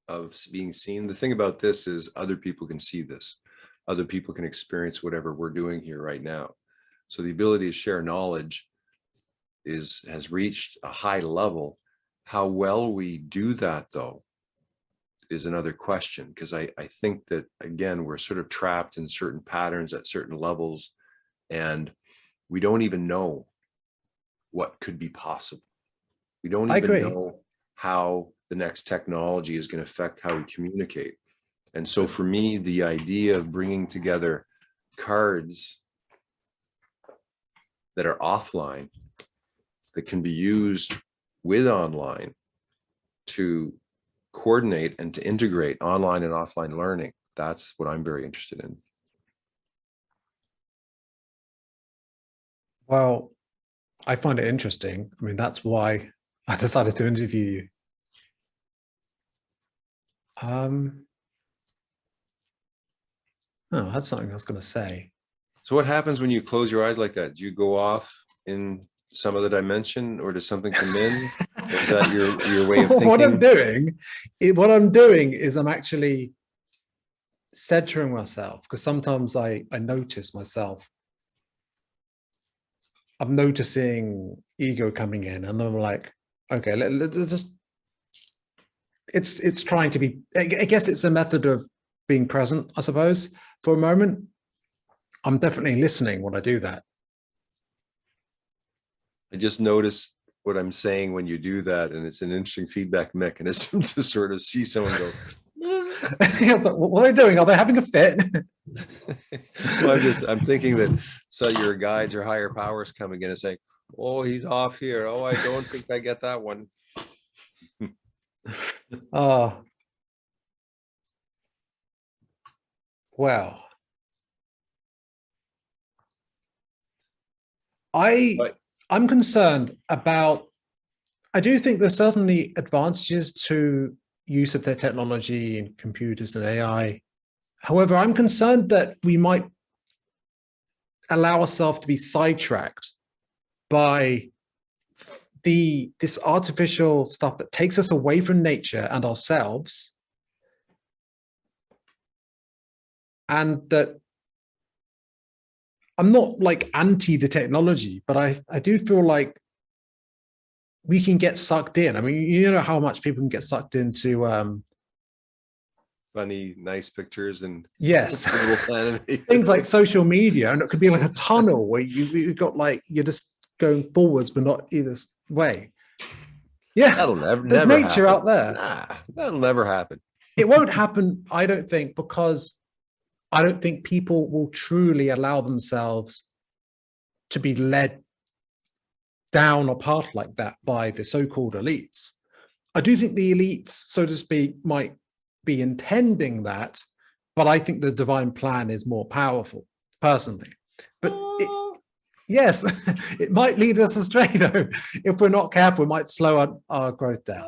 of being seen. The thing about this is other people can see this. Other people can experience whatever we're doing here right now. So the ability to share knowledge has reached a high level. How well we do that, though, is another question, because I think that, again, we're sort of trapped in certain patterns at certain levels, and we don't even know what could be possible. We don't even know how the next technology is going to affect how we communicate. And so for me, the idea of bringing together cards that are offline that can be used with online to coordinate and to integrate online and offline learning, that's what I'm very interested in. Well, I find it interesting. I mean, that's why I decided to interview you. Oh, that's something I was going to say. So what happens when you close your eyes like that? Do you go off in some other dimension, or does something come in? Or is that your way of thinking? What I'm doing is I'm actually centering myself, because sometimes I notice myself. I'm noticing ego coming in, and then I'm like, okay, let's just. It's trying to be. I guess it's a method of being present, I suppose. For a moment, I'm definitely listening when I do that. I just notice what I'm saying when you do that, and it's an interesting feedback mechanism to sort of see someone go. Like, what are they doing? Are they having a fit? Well, I'm thinking that your guides or higher powers coming in and saying, "Oh, he's off here. Oh, I don't think I get that one." Well, I'm concerned about. I do think there's certainly advantages to use of their technology and computers and AI. However, I'm concerned that we might allow ourselves to be sidetracked by this artificial stuff that takes us away from nature and ourselves, and that I'm not like anti the technology, but I do feel like we can get sucked in. I mean, you know how much people can get sucked into Funny, nice pictures and yes, little animated things like social media, and it could be like a tunnel where you got like you're just going forwards but not either way. Yeah, That'll never, there's never nature happen. out there. Nah, that'll never happen. It won't happen, I don't think, because I don't think people will truly allow themselves to be led down a path like that by the so-called elites. I do think the elites, so to speak, might be intending that, but I think the divine plan is more powerful, personally. But yes, it might lead us astray, though. If we're not careful, it might slow our growth down.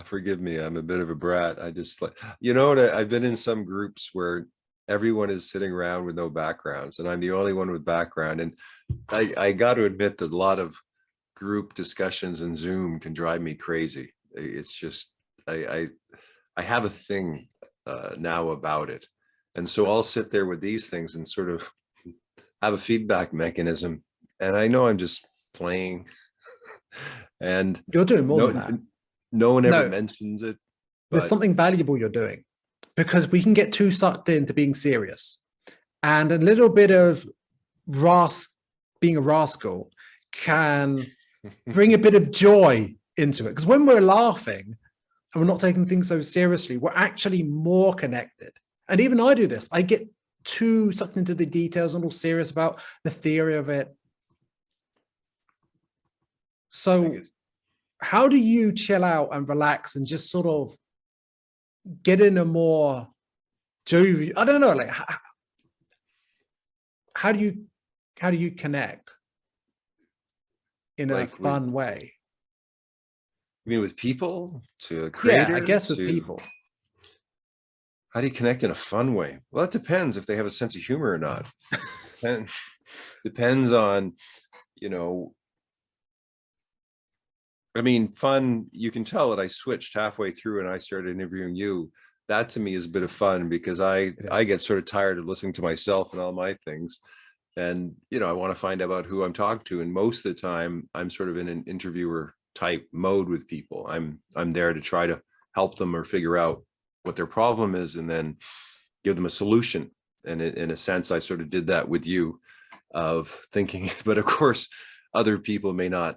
Forgive me, I'm a bit of a brat. I just like, you know what, I've been in some groups where everyone is sitting around with no backgrounds and I'm the only one with background. And I got to admit that a lot of group discussions in Zoom can drive me crazy. It's just, I have a thing now about it. And so I'll sit there with these things and sort of have a feedback mechanism. And I know I'm just playing and You're doing more than that. No one ever mentions it. There's something valuable you're doing, because we can get too sucked into being serious, and a little bit of being a rascal can bring a bit of joy into it. Because when we're laughing and we're not taking things so seriously, we're actually more connected. And even I do this. I get too sucked into the details and all serious about the theory of it. So how do you chill out and relax and just sort of get in a more jovial, I don't know, like how do you connect in a fun way? You mean with people, to a creator? Yeah, I guess with people. How do you connect in a fun way? Well, it depends if they have a sense of humor or not. Depends on, you know, I mean, fun, you can tell that I switched halfway through and I started interviewing you. That to me is a bit of fun because I get sort of tired of listening to myself and all my things. And, you know, I want to find out about who I'm talking to. And most of the time I'm sort of in an interviewer type mode with people. I'm there to try to help them or figure out what their problem is and then give them a solution. And in a sense, I sort of did that with you, of thinking, but of course, other people may not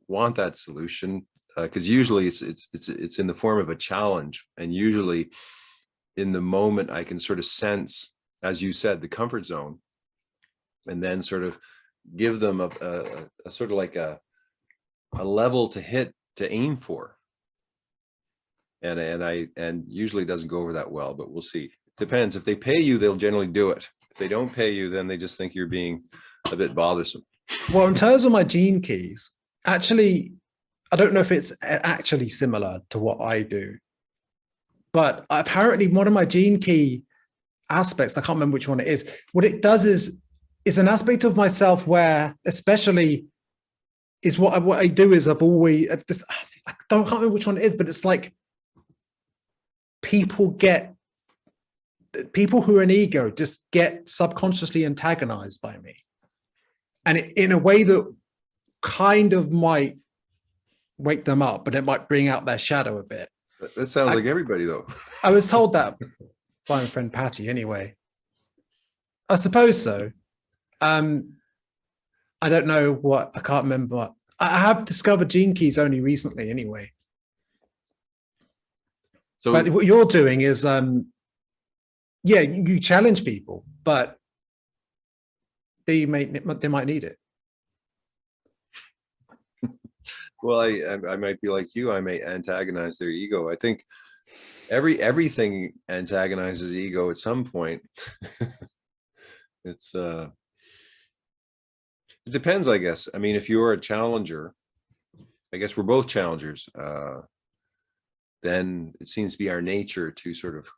want that solution, because usually it's in the form of a challenge, and usually in the moment I can sort of sense, as you said, the comfort zone, and then sort of give them a sort of like a level to hit, to aim for, and usually it doesn't go over that well, but we'll see. Depends. If they pay you, they'll generally do it. If they don't pay you, then they just think you're being a bit bothersome. Well, in terms of my gene keys, actually, I don't know if it's actually similar to what I do, but apparently one of my gene key aspects, I can't remember which one it is, what it does is an aspect of myself where, especially, is what I do is I've always, I can't remember which one it is, but it's like people who are an ego just get subconsciously antagonized by me. And in a way that kind of might wake them up, but it might bring out their shadow a bit. That sounds like everybody, though. I was told that by my friend Patty anyway. I suppose so. I don't know what, I can't remember. I have discovered gene keys only recently anyway. So, but what you're doing is, yeah, you challenge people, but they might need it. Well, I might be like you. I may antagonize their ego. I think everything antagonizes ego at some point. It depends, I guess. I mean, if you're a challenger, I guess we're both challengers. Then it seems to be our nature to sort of,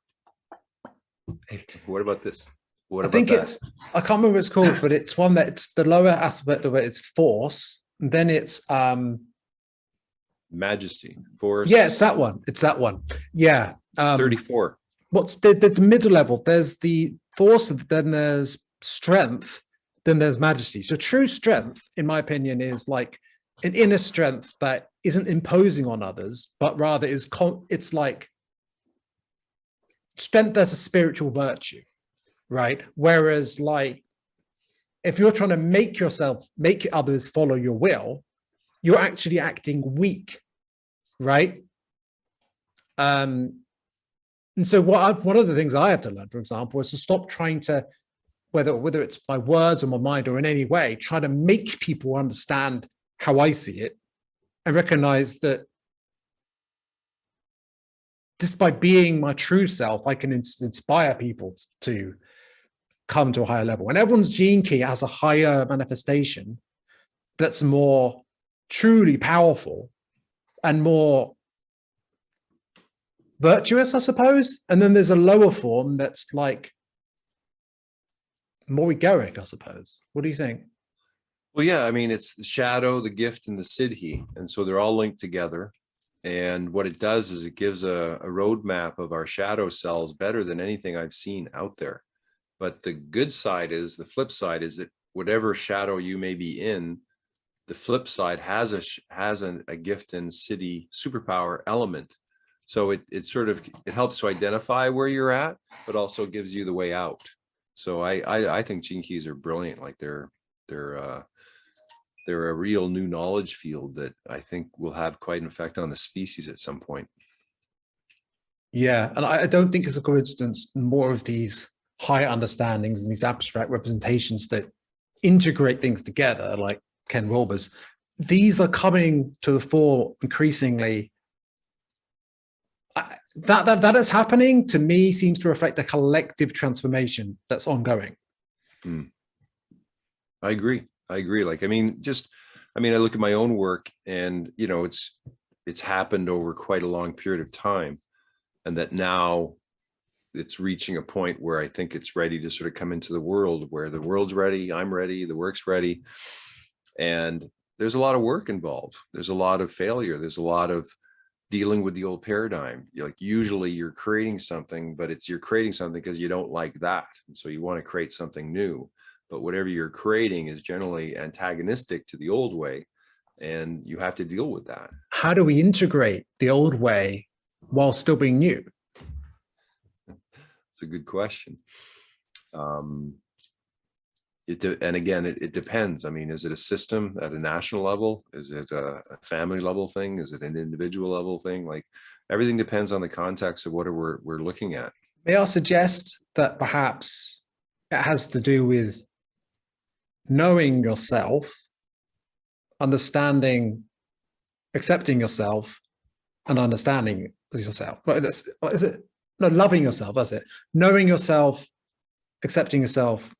hey, what about this? What about that? It's, I can't remember what it's called, but it's one that it's the lower aspect of it is force. And then it's majesty, force. Yeah, it's that one. It's that one. Yeah. 34. there's the middle level. There's the force, then there's strength, then there's majesty. So true strength, in my opinion, is like an inner strength that isn't imposing on others, but rather it's like strength as a spiritual virtue, right? Whereas like, if you're trying to make others follow your will, you're actually acting weak, right? And so one of the things I have to learn, for example, is to stop trying to, whether it's by words or my mind or in any way, try to make people understand how I see it, and recognize that just by being my true self, I can inspire people to come to a higher level. And everyone's gene key has a higher manifestation that's more truly powerful and more virtuous, I suppose. And then there's a lower form that's like more egoic, I suppose. What do you think? Well, yeah, I mean, it's the shadow, the gift, and the siddhi. And so they're all linked together. And what it does is it gives a roadmap of our shadow selves better than anything I've seen out there. But the good side is, the flip side is that whatever shadow you may be in, the flip side has a gift and siddhi superpower element. So it helps to identify where you're at, but also gives you the way out. So I think gene keys are brilliant. Like they're a real new knowledge field that I think will have quite an effect on the species at some point. Yeah, and I don't think it's a coincidence more of these higher understandings and these abstract representations that integrate things together, like Ken Wilber's, these are coming to the fore increasingly. That is happening, to me, seems to reflect a collective transformation that's ongoing. I agree. Like, I look at my own work, and it's happened over quite a long period of time, and that now it's reaching a point where I think it's ready to sort of come into the world, where the world's ready, I'm ready, the work's ready. And there's a lot of work involved. There's a lot of failure. There's a lot of dealing with the old paradigm. Like, usually you're creating something, but you're creating something because you don't like that. And so you want to create something new. But whatever you're creating is generally antagonistic to the old way, and you have to deal with that. How do we integrate the old way while still being new? It's a good question. And again, it depends. I mean, is it a system at a national level? Is it a family level thing? Is it an individual level thing? Like, everything depends on the context of what we're looking at. May I suggest that perhaps it has to do with knowing yourself, understanding, accepting yourself, and understanding yourself. Loving yourself, that's it. Knowing yourself, accepting yourself,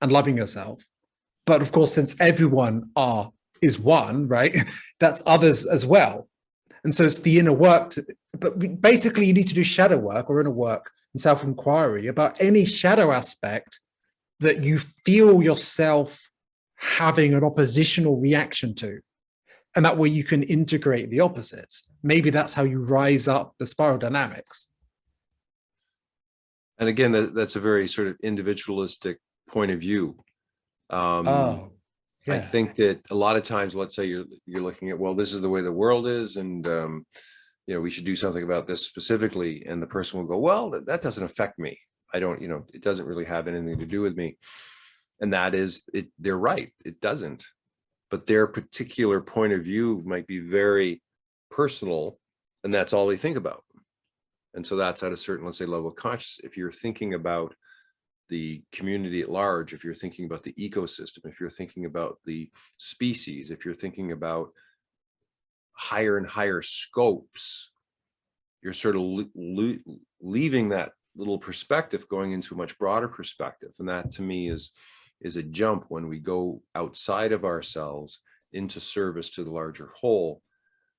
and loving yourself. But of course, since everyone is one, right, that's others as well. And so it's the inner work. But basically, you need to do shadow work or inner work and self-inquiry about any shadow aspect that you feel yourself having an oppositional reaction to. And that way you can integrate the opposites. Maybe that's how you rise up the spiral dynamics. And again, that's a very sort of individualistic point of view. Yeah. I think that a lot of times, let's say you're looking at, well, this is the way the world is, and we should do something about this specifically. And the person will go, well, that doesn't affect me. I don't, it doesn't really have anything to do with me. And that is it. They're right. It doesn't. But their particular point of view might be very personal, and that's all they think about. And so that's at a certain, let's say, level of consciousness. If you're thinking about the community at large, if you're thinking about the ecosystem, if you're thinking about the species, if you're thinking about higher and higher scopes, you're sort of leaving that little perspective, going into a much broader perspective. And that, to me, is a jump when we go outside of ourselves into service to the larger whole,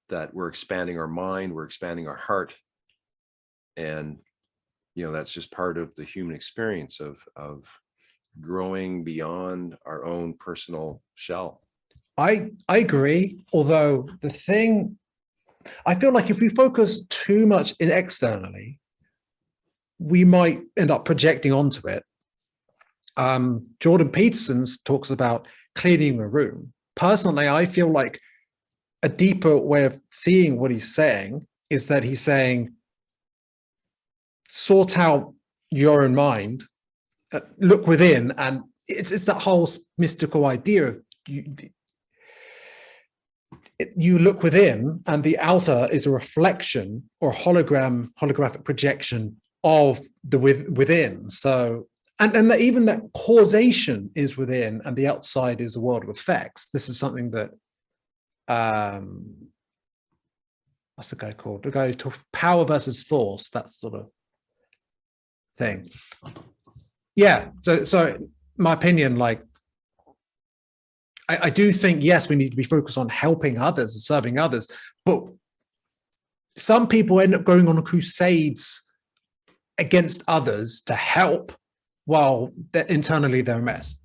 that we're expanding our mind, we're expanding our heart. And, that's just part of the human experience of growing beyond our own personal shell. I agree. Although I feel like if we focus too much externally, we might end up projecting onto it. Jordan Peterson talks about cleaning a room. Personally, I feel like a deeper way of seeing what he's saying is that he's saying, sort out your own mind, look within, and it's that whole mystical idea of you look within, and the outer is a reflection or holographic projection of the within. So, and that even that causation is within, and the outside is a world of effects. This is something that what's the guy called? The guy who talks power versus force, that sort of thing. Yeah. So my opinion, like, I do think, yes, we need to be focused on helping others and serving others, but some people end up going on crusades against others to help while internally they're a mess.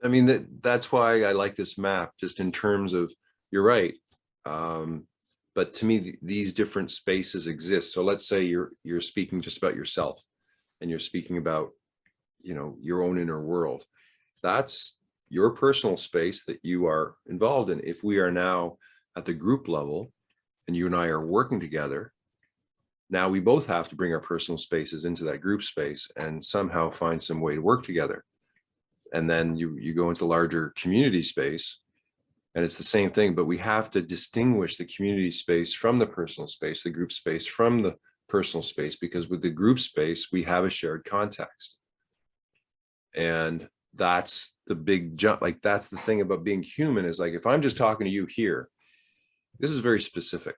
I mean, that's why I like this map, just in terms of, you're right. But to me, these different spaces exist. So let's say you're speaking just about yourself, and you're speaking about, your own inner world. That's your personal space that you are involved in. If we are now at the group level and you and I are working together, now we both have to bring our personal spaces into that group space and somehow find some way to work together. And then you go into larger community space, and it's the same thing, but we have to distinguish the community space from the personal space, the group space from the personal space, because with the group space, we have a shared context. And that's the big jump. Like, that's the thing about being human, is like, if I'm just talking to you here, this is very specific.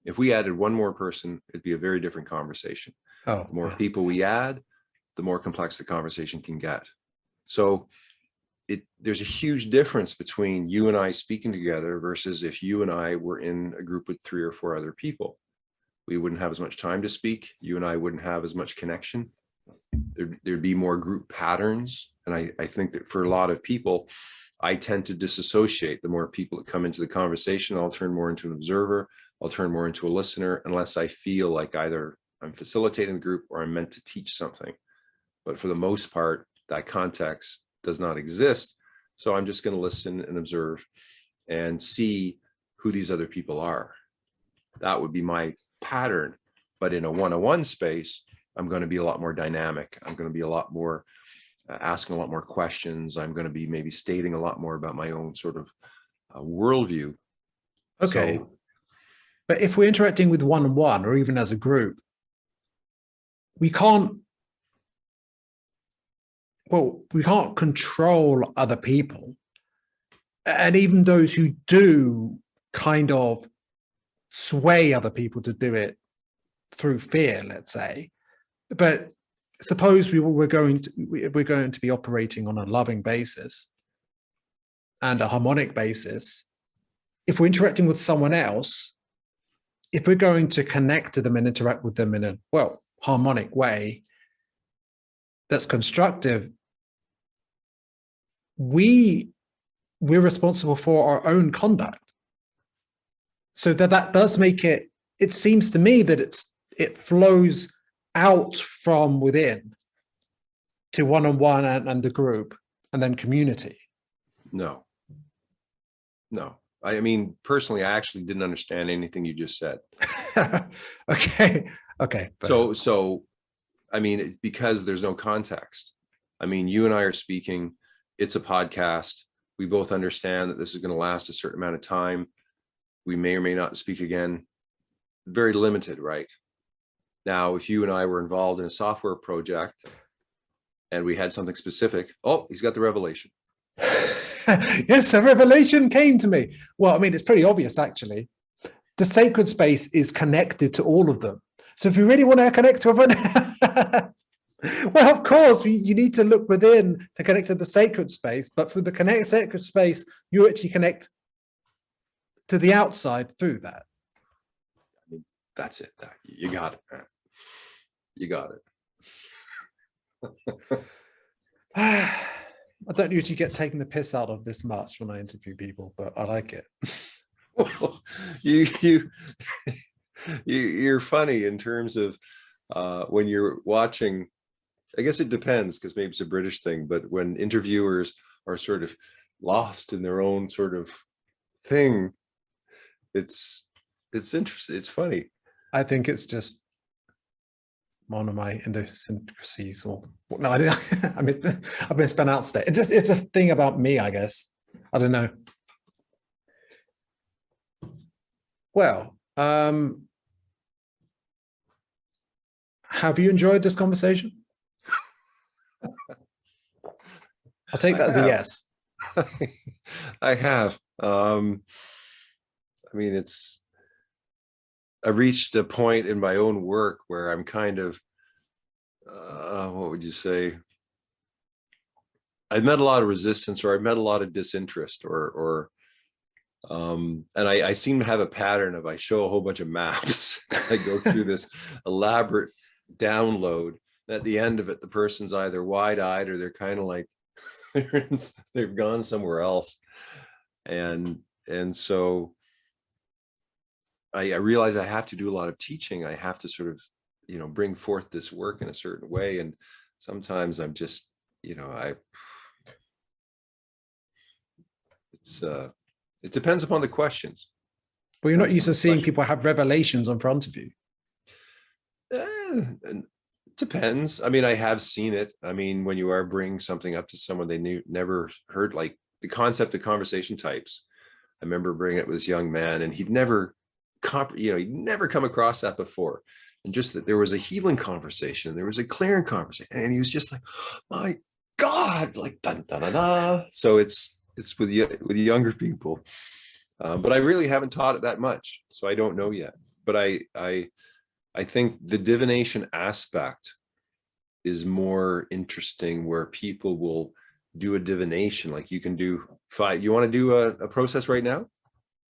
If we added one more person, it'd be a very different conversation. Oh, The more people we add, the more complex the conversation can get. So there's a huge difference between you and I speaking together versus if you and I were in a group with 3 or 4 other people. We wouldn't have as much time to speak. You and I wouldn't have as much connection. There'd be more group patterns. And I think that for a lot of people, I tend to disassociate. The more people that come into the conversation, I'll turn more into an observer. I'll turn more into a listener, unless I feel like either I'm facilitating the group or I'm meant to teach something. But for the most part, that context does not exist. So I'm just going to listen and observe and see who these other people are. That would be my pattern. But in a one-on-one space, I'm going to be a lot more dynamic. I'm going to be a lot more asking a lot more questions. I'm going to be maybe stating a lot more about my own sort of worldview. okay. So, But if we're interacting with one-on-one or even as a group, we can't control other people. And even those who do kind of sway other people to do it through fear, let's say. But suppose we're going to be operating on a loving basis and a harmonic basis. If we're interacting with someone else, if we're going to connect to them and interact with them in a, harmonic way that's constructive, we're responsible for our own conduct. So that does make it seems to me that it flows out from within to one-on-one and the group and then community. No. I mean, personally, I actually didn't understand anything you just said. Okay. So, I mean, because there's no context. I mean, you and I are speaking, it's a podcast. We both understand that this is going to last a certain amount of time. We may or may not speak again. Very limited, right? Now, if you and I were involved in a software project and we had something specific, oh, he's got the revelation. Yes, a revelation came to me. Well, I mean, it's pretty obvious, actually. The sacred space is connected to all of them. So if you really want to connect to everyone, well, of course, you need to look within to connect to the sacred space. But for the sacred space, you actually connect to the outside through that. I mean, that's it. You got it, man. You got it. I don't usually get taken the piss out of this much when I interview people, but I like it. Well, you're funny in terms of when you're watching, I guess it depends because maybe it's a British thing, but when interviewers are sort of lost in their own sort of thing, it's interesting. It's funny. I think it's just one of my idiosyncrasies, or no, I didn't. I mean, I've been spun out state. It's a thing about me, I guess. I don't know. Well, have you enjoyed this conversation? I'll take that as a yes. I have. I mean, I've reached a point in my own work where I'm kind of, what would you say? I've met a lot of resistance, or I've met a lot of disinterest, and I seem to have a pattern of, I show a whole bunch of maps. I go through this elaborate download. And at the end of it, the person's either wide-eyed or they're kind of like, they've gone somewhere else. And so I realize I have to do a lot of teaching. I have to sort of, bring forth this work in a certain way. And sometimes I'm just, it depends upon the questions. But you're not used to seeing people have revelations in front of you. It depends. I mean, I have seen it. I mean, when you are bringing something up to someone they never heard, like the concept of conversation types. I remember bringing it with this young man, and he'd never come across that before. And just that there was a healing conversation, there was a clearing conversation, and he was just like, my God, like dun dun dun dun. So it's with younger people, but I really haven't taught it that much, so I don't know yet. But I think the divination aspect is more interesting, where people will do a divination. Like you can do 5. You want to do a process right now?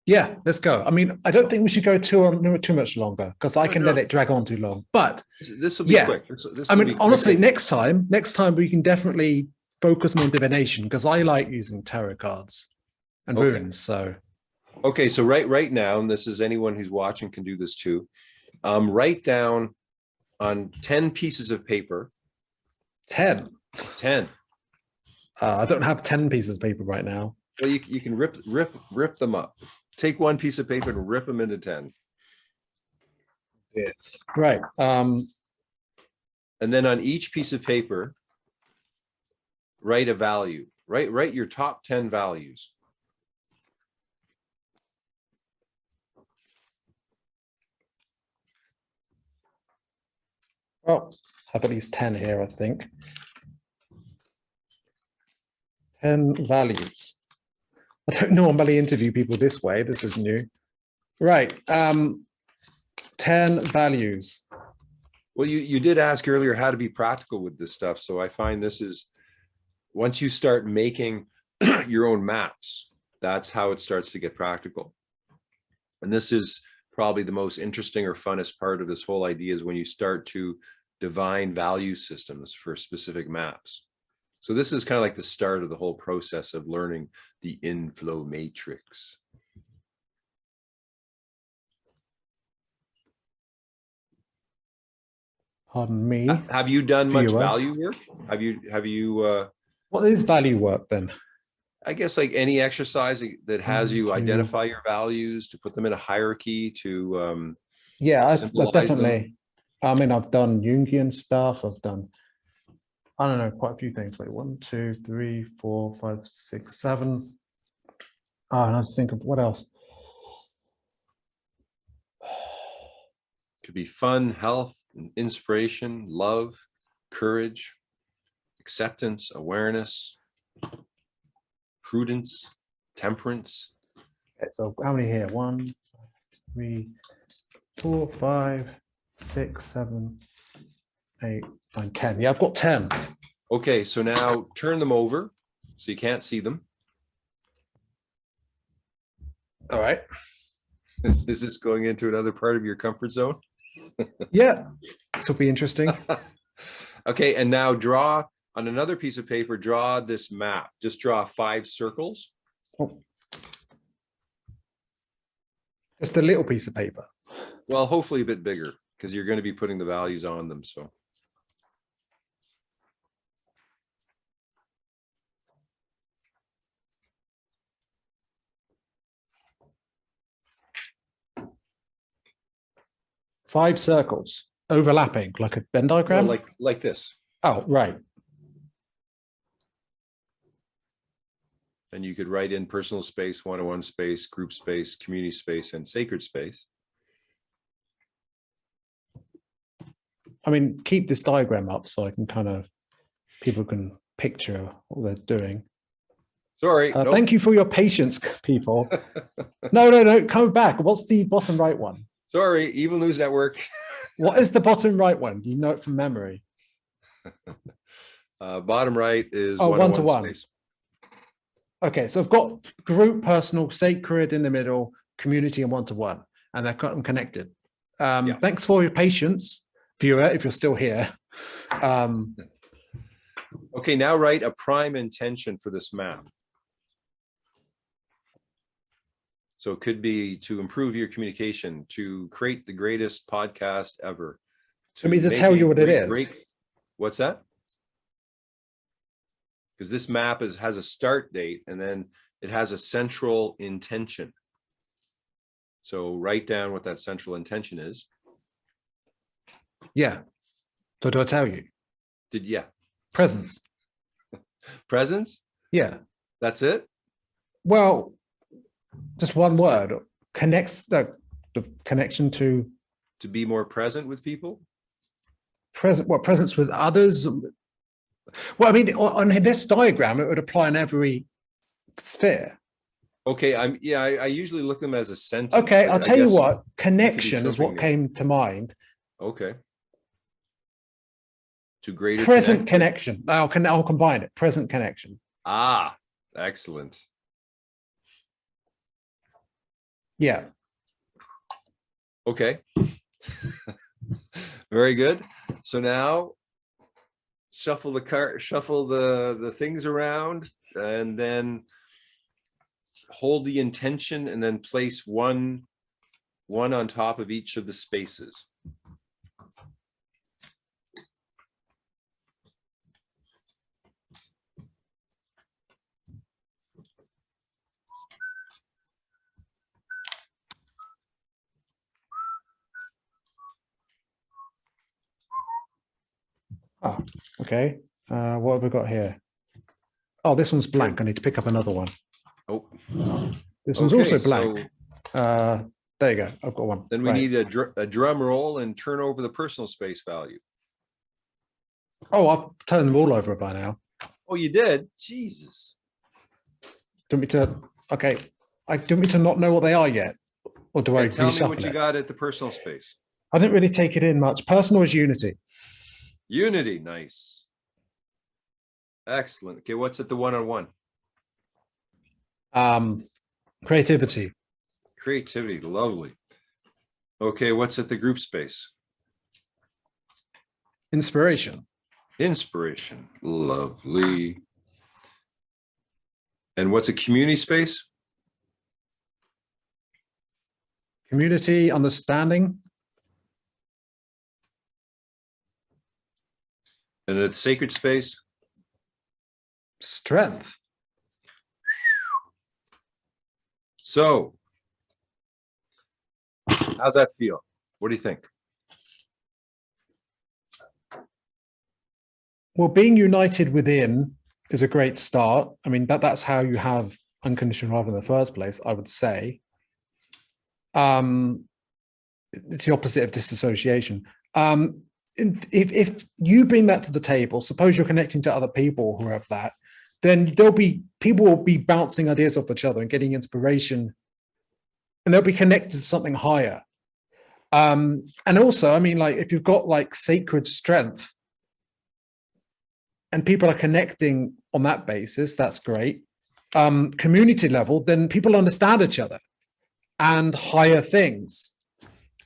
Yeah, let's go. I mean, I don't think we should go too much longer, because I can let it drag on too long. But this will be quick. I mean, honestly, next time we can definitely focus more on divination, because I like using tarot cards and runes. So okay, so right now, and this is anyone who's watching can do this too. Write down on 10 pieces of paper. 10. I don't have 10 pieces of paper right now. Well, you can rip them up. Take one piece of paper and rip them into 10. Yes. Right. And then on each piece of paper, write a value. Write your top 10 values. Oh, I have at least 10 here, I think. 10 values. I don't normally interview people this way. This is new. Right. 10 values. Well, you did ask earlier how to be practical with this stuff. So I find this is, once you start making your own maps, that's how it starts to get practical. And this is probably the most interesting or funnest part of this whole idea, is when you start to divine value systems for specific maps. So this is kind of like the start of the whole process of learning the inflow matrix. Pardon me. Have you done much value work? Have you what is value work then? I guess like any exercise that has you identify your values, to put them in a hierarchy, to yeah, I've definitely. I mean, I've done Jungian stuff. I've done, I don't know, quite a few things. Wait, 1, 2, 3, 4, 5, 6, 7. Oh, and I just think of what else. Could be fun, health, inspiration, love, courage, acceptance, awareness, prudence, temperance. Okay, so how many here? 1, 3, 4, 5, 6, 7, 8, 9, 10. Yeah, I've got 10. Okay, so now turn them over so you can't see them. All right. Is this going into another part of your comfort zone? Yeah, this will be interesting. Okay, and now draw on another piece of paper, draw this map. Just draw 5 circles. Oh. Just a little piece of paper. Well, hopefully a bit bigger. because you're going to be putting the values on them. So. Five circles overlapping like a Venn diagram. Well, like this. Oh, right. And you could write in personal space, one-on-one space, group space, community space, and sacred space. I mean, keep this diagram up so I can kind of, people can picture what they're doing. Sorry. Nope. Thank you for your patience, people. No, come back. What's the bottom right one? Sorry, Evil News Network. What is the bottom right one? You know it from memory. Bottom right is one-to-one space. Okay, so I've got group, personal, sacred in the middle, community, and one-to-one, and they're connected. Yeah. Thanks for your patience, viewer, if you're still here. Okay, now write a prime intention for this map. So it could be to improve your communication, to create the greatest podcast ever. For me to tell you what it is. What's that? Because this map has a start date and then it has a central intention. So write down what that central intention is. Yeah. So do I tell you? Yeah. Presence. Presence? Yeah. That's it? Well, just one word connects the connection to be more present with people. Presence with others. Well, I mean, on this diagram, it would apply in every sphere. Okay, I usually look at them as a sentence. Okay, I'll tell you what, connection is what came to mind. Okay. To greater present connection. I'll combine it. Present connection. Ah, excellent. Yeah. Okay. Very good. So now shuffle the things around, and then hold the intention, and then place one on top of each of the spaces. Oh, okay. What have we got here? Oh, this one's blank. I need to pick up another one. Oh, this one's also blank. So, there you go. I've got one. Then we need a drum roll and turn over the personal space value. Oh, I've turned them all over by now. Oh, you did? Jesus. Do you want me to? Okay. Do you want me to not know what they are yet, or do I Tell me what reshuffle you it? got at the personal space. I didn't really take it in much. Personal is unity. Unity, nice. Excellent. Okay, what's at the one-on-one? Creativity. Creativity, lovely. Okay, what's at the group space? Inspiration. Inspiration, lovely. And what's a community space? Community, understanding. And at the sacred space? Strength. So, how's that feel? What do you think? Well, being united within is a great start. I mean, that's how you have unconditional love in the first place, I would say. It's the opposite of disassociation. If you bring that to the table, suppose you're connecting to other people who have that, then people will be bouncing ideas off each other and getting inspiration, and they'll be connected to something higher. And also, I mean, like if you've got like sacred strength and people are connecting on that basis, that's great. Community level, then people understand each other and higher things.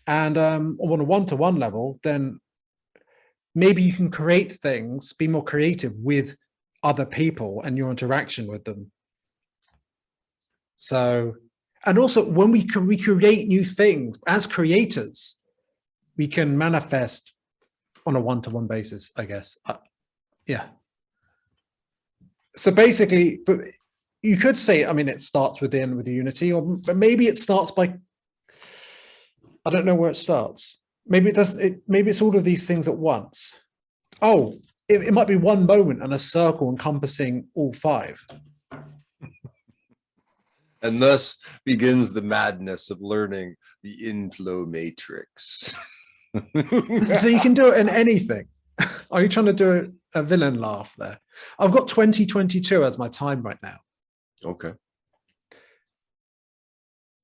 And on a one-to-one level, then maybe you can create things, be more creative with other people and your interaction with them. So, and also when we create new things as creators, we can manifest on a one-to-one basis, I guess. Yeah. So basically, but you could say, I mean, it starts with the unity, or but maybe it starts by, I don't know where it starts. Maybe it doesn't. Maybe it's all of these things at once. Oh, it might be one moment and a circle encompassing all five. And thus begins the madness of learning the inflow matrix. So you can do it in anything. Are you trying to do a villain laugh there? I've got 2022 as my time right now. Okay.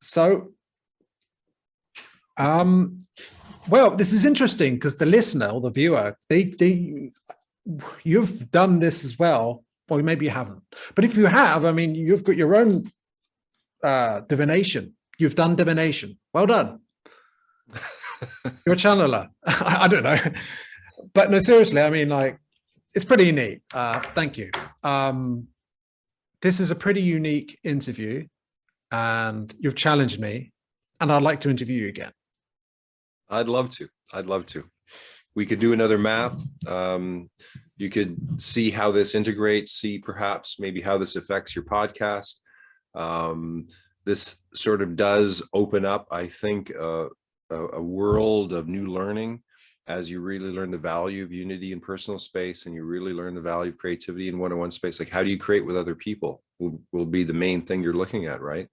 So, well, this is interesting because the listener or the viewer, you've done this as well, or maybe you haven't. But if you have, I mean, you've got your own divination. You've done divination. Well done. You're a channeler. I don't know. But no, seriously, I mean, like, it's pretty neat. Thank you. This is a pretty unique interview, and you've challenged me, and I'd like to interview you again. I'd love to. I'd love to. We could do another map. You could see how this integrates, see perhaps maybe how this affects your podcast. This sort of does open up, I think, a world of new learning as you really learn the value of unity in personal space, and you really learn the value of creativity in one-on-one space. Like, how do you create with other people will be the main thing you're looking at, right?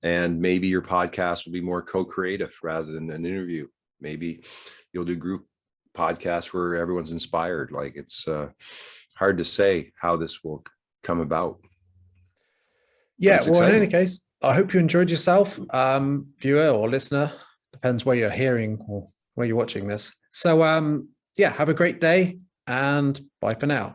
And maybe your podcast will be more co-creative rather than an interview. Maybe you'll do group podcasts where everyone's inspired. Like, it's hard to say how this will come about. Yeah, well, exciting. In any case, I hope you enjoyed yourself, viewer or listener. Depends where you're hearing or where you're watching this. So, yeah, have a great day, and bye for now.